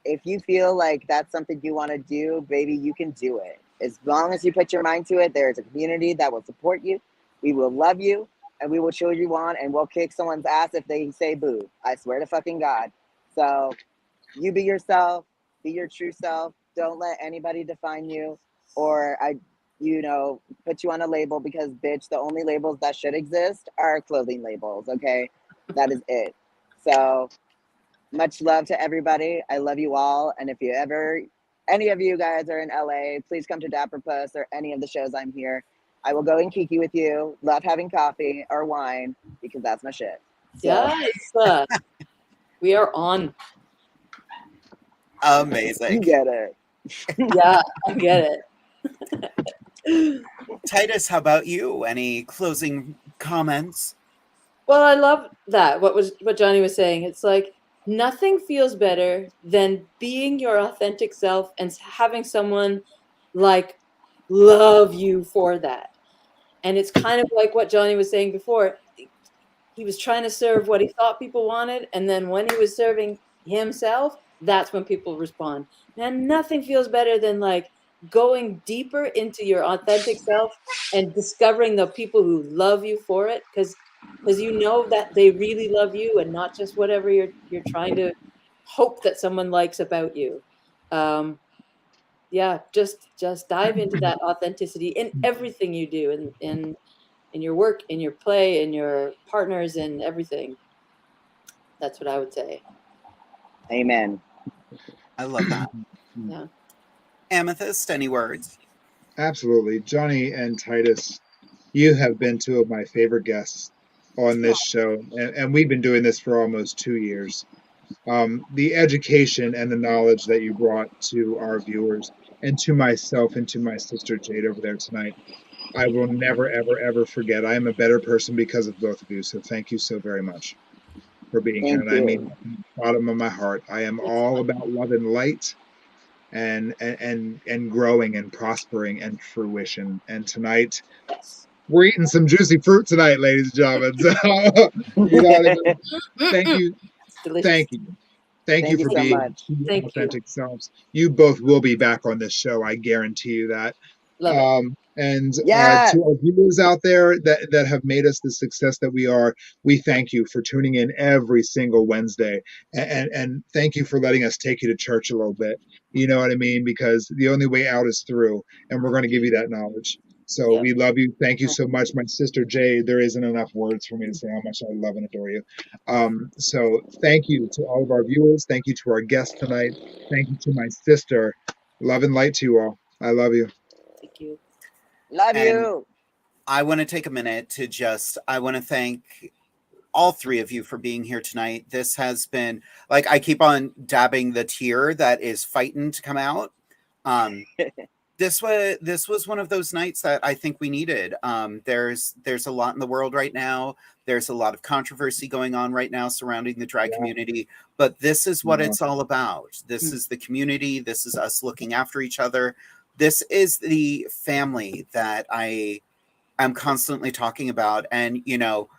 if you feel like that's something you want to do, baby, you can do it. As long as you put your mind to it, there's a community that will support you. We will love you and we will cheer you on and we'll kick someone's ass if they say boo. I swear to fucking God. So you be yourself, be your true self. Don't let anybody define you or put you on a label because bitch, the only labels that should exist are clothing labels, okay? That is it. So much love to everybody. I love you all. And if any of you guys are in LA, please come to Dapper Puss or any of the shows I'm here. I will go and kiki with you. Love having coffee or wine because that's my shit. So. Yes. We are on. Amazing. You get it. Yeah, I get it. Titus, how about you? Any closing comments? Well, I love that. What Johnny was saying. It's like nothing feels better than being your authentic self and having someone like love you for that. And it's kind of like what Johnny was saying before. He was trying to serve what he thought people wanted, and then when he was serving himself, that's when people respond. Man, nothing feels better than like going deeper into your authentic self and discovering the people who love you for it, because you know that they really love you and not just whatever you're trying to hope that someone likes about you. Yeah, just dive into that authenticity in everything you do, in your work, in your play, in your partners, and everything. That's what I would say. Amen. I love that. Yeah. Amethyst, any words? Absolutely. Johnny and Titus, you have been two of my favorite guests on this show, and we've been doing this for almost 2 years. The education and the knowledge that you brought to our viewers and to myself and to my sister Jade over there tonight, I will never, ever, ever forget. I am a better person because of both of you. So thank you so very much for being here. Thank And I mean, you. from the bottom of my heart, I am all about love and light and growing and prospering and fruition. And tonight, Yes. we're eating some juicy fruit tonight, ladies and gentlemen. So, you know what I mean? Thank you. It's delicious. Thank you. Thank you Thank you for so being much. your Thank you. authentic selves. You both will be back on this show. I guarantee you that. Love it. And Yes. to our viewers out there that have made us the success that we are, we thank you for tuning in every single Wednesday. And thank you for letting us take you to church a little bit. You know what I mean? Because the only way out is through, and we're going to give you that knowledge. So Yep. we love you. Thank you so much, my sister Jade. There isn't enough words for me to say how much I love and adore you. So thank you to all of our viewers. Thank you to our guests tonight. Thank you to my sister. Love and light to you all. I love you. Thank you. Love And you. I want to take a minute to I want to thank all three of you for being here tonight. This has been, like, I keep on dabbing the tear that is fighting to come out. This was one of those nights that I think we needed. There's a lot in the world right now. There's a lot of controversy going on right now surrounding the drag community, but this is what it's all about. This is the community. This is us looking after each other. This is the family that I am constantly talking about. And, you know,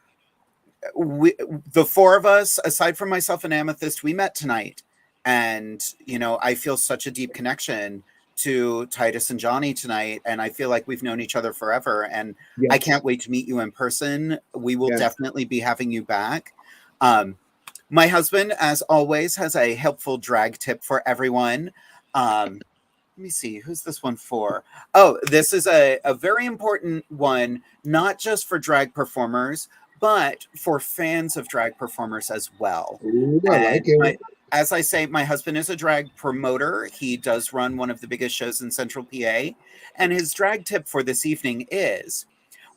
the four of us, aside from myself and Amethyst, we met tonight. And, you know, I feel such a deep connection to Titus and Johnny tonight. And I feel like we've known each other forever. And Yes. I can't wait to meet you in person. We will Yes. definitely be having you back. My husband, as always, has a helpful drag tip for everyone. let me see, who's this one for? Oh, this is a very important one, not just for drag performers, but for fans of drag performers as well. Ooh, I like And it. as I say, my husband is a drag promoter. He does run one of the biggest shows in Central PA. And his drag tip for this evening is,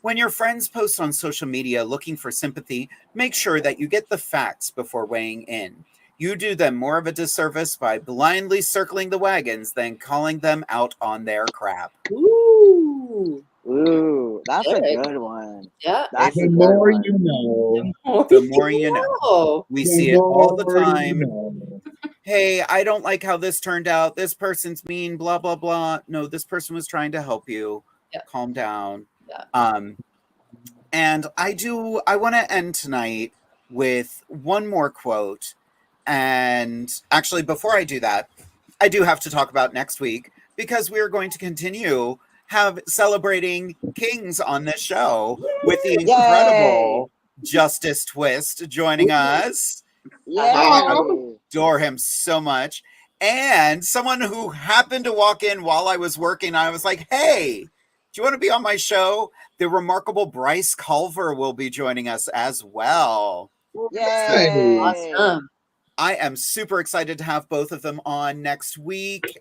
when your friends post on social media looking for sympathy, make sure that you get the facts before weighing in. You do them more of a disservice by blindly circling the wagons than calling them out on their crap. Ooh. Ooh, that's a Good. good one. Yeah. That's The a good more one. you know. The more you know. We see it all the more you time. know. Hey, I don't like how this turned out. This person's mean, blah, blah, blah. No, this person was trying to help you. Yeah. Calm down. Yeah. And I want to end tonight with one more quote. And actually, before I do that, I do have to talk about next week, because we are going to continue celebrating kings on this show with the incredible Justice Twist joining us. I Yay! adore him so much. And someone who happened to walk in while I was working, I was like, hey, do you want to be on my show? The remarkable Bryce Culver will be joining us as well. Yay! Awesome. I am super excited to have both of them on next week.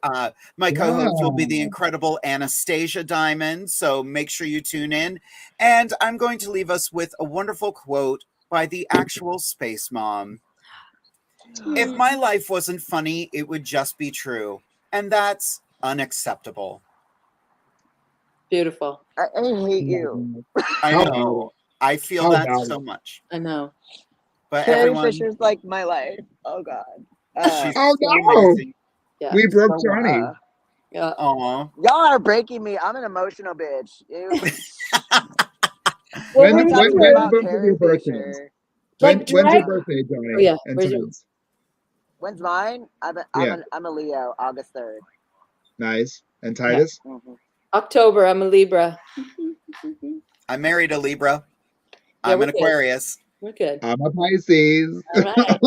My co-host will be the incredible Anastasia Diamond, so make sure you tune in. And I'm going to leave us with a wonderful quote by the actual Space Mom. If my life wasn't funny, it would just be true. And that's unacceptable. Beautiful. I hate you. I How know. I feel How that about so it? much. I know. But Carrie everyone, Fisher's like my life. Oh God. she's Oh so no! amazing. Yeah. We broke So, Johnny. Yeah. Aw. Y'all are breaking me. I'm an emotional bitch. When Well, talking remember, about both of Carrie your birthdays? Fisher. like When's your drag. birthday, Johnny? Oh yeah. And Where's your? Tim's? When's mine? Yeah. I'm a Leo, August 3rd. Nice. And Titus? Mm-hmm. October. I'm a Libra. I married a Libra. Yeah, I'm we're an good. Aquarius. We're good. I'm a Pisces. All right.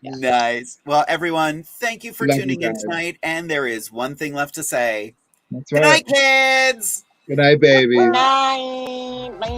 Nice. Well, everyone, thank you for Love you tuning in guys. tonight. And there is one thing left to say. That's Good right. night, kids. Good night, baby. Good night. Bye.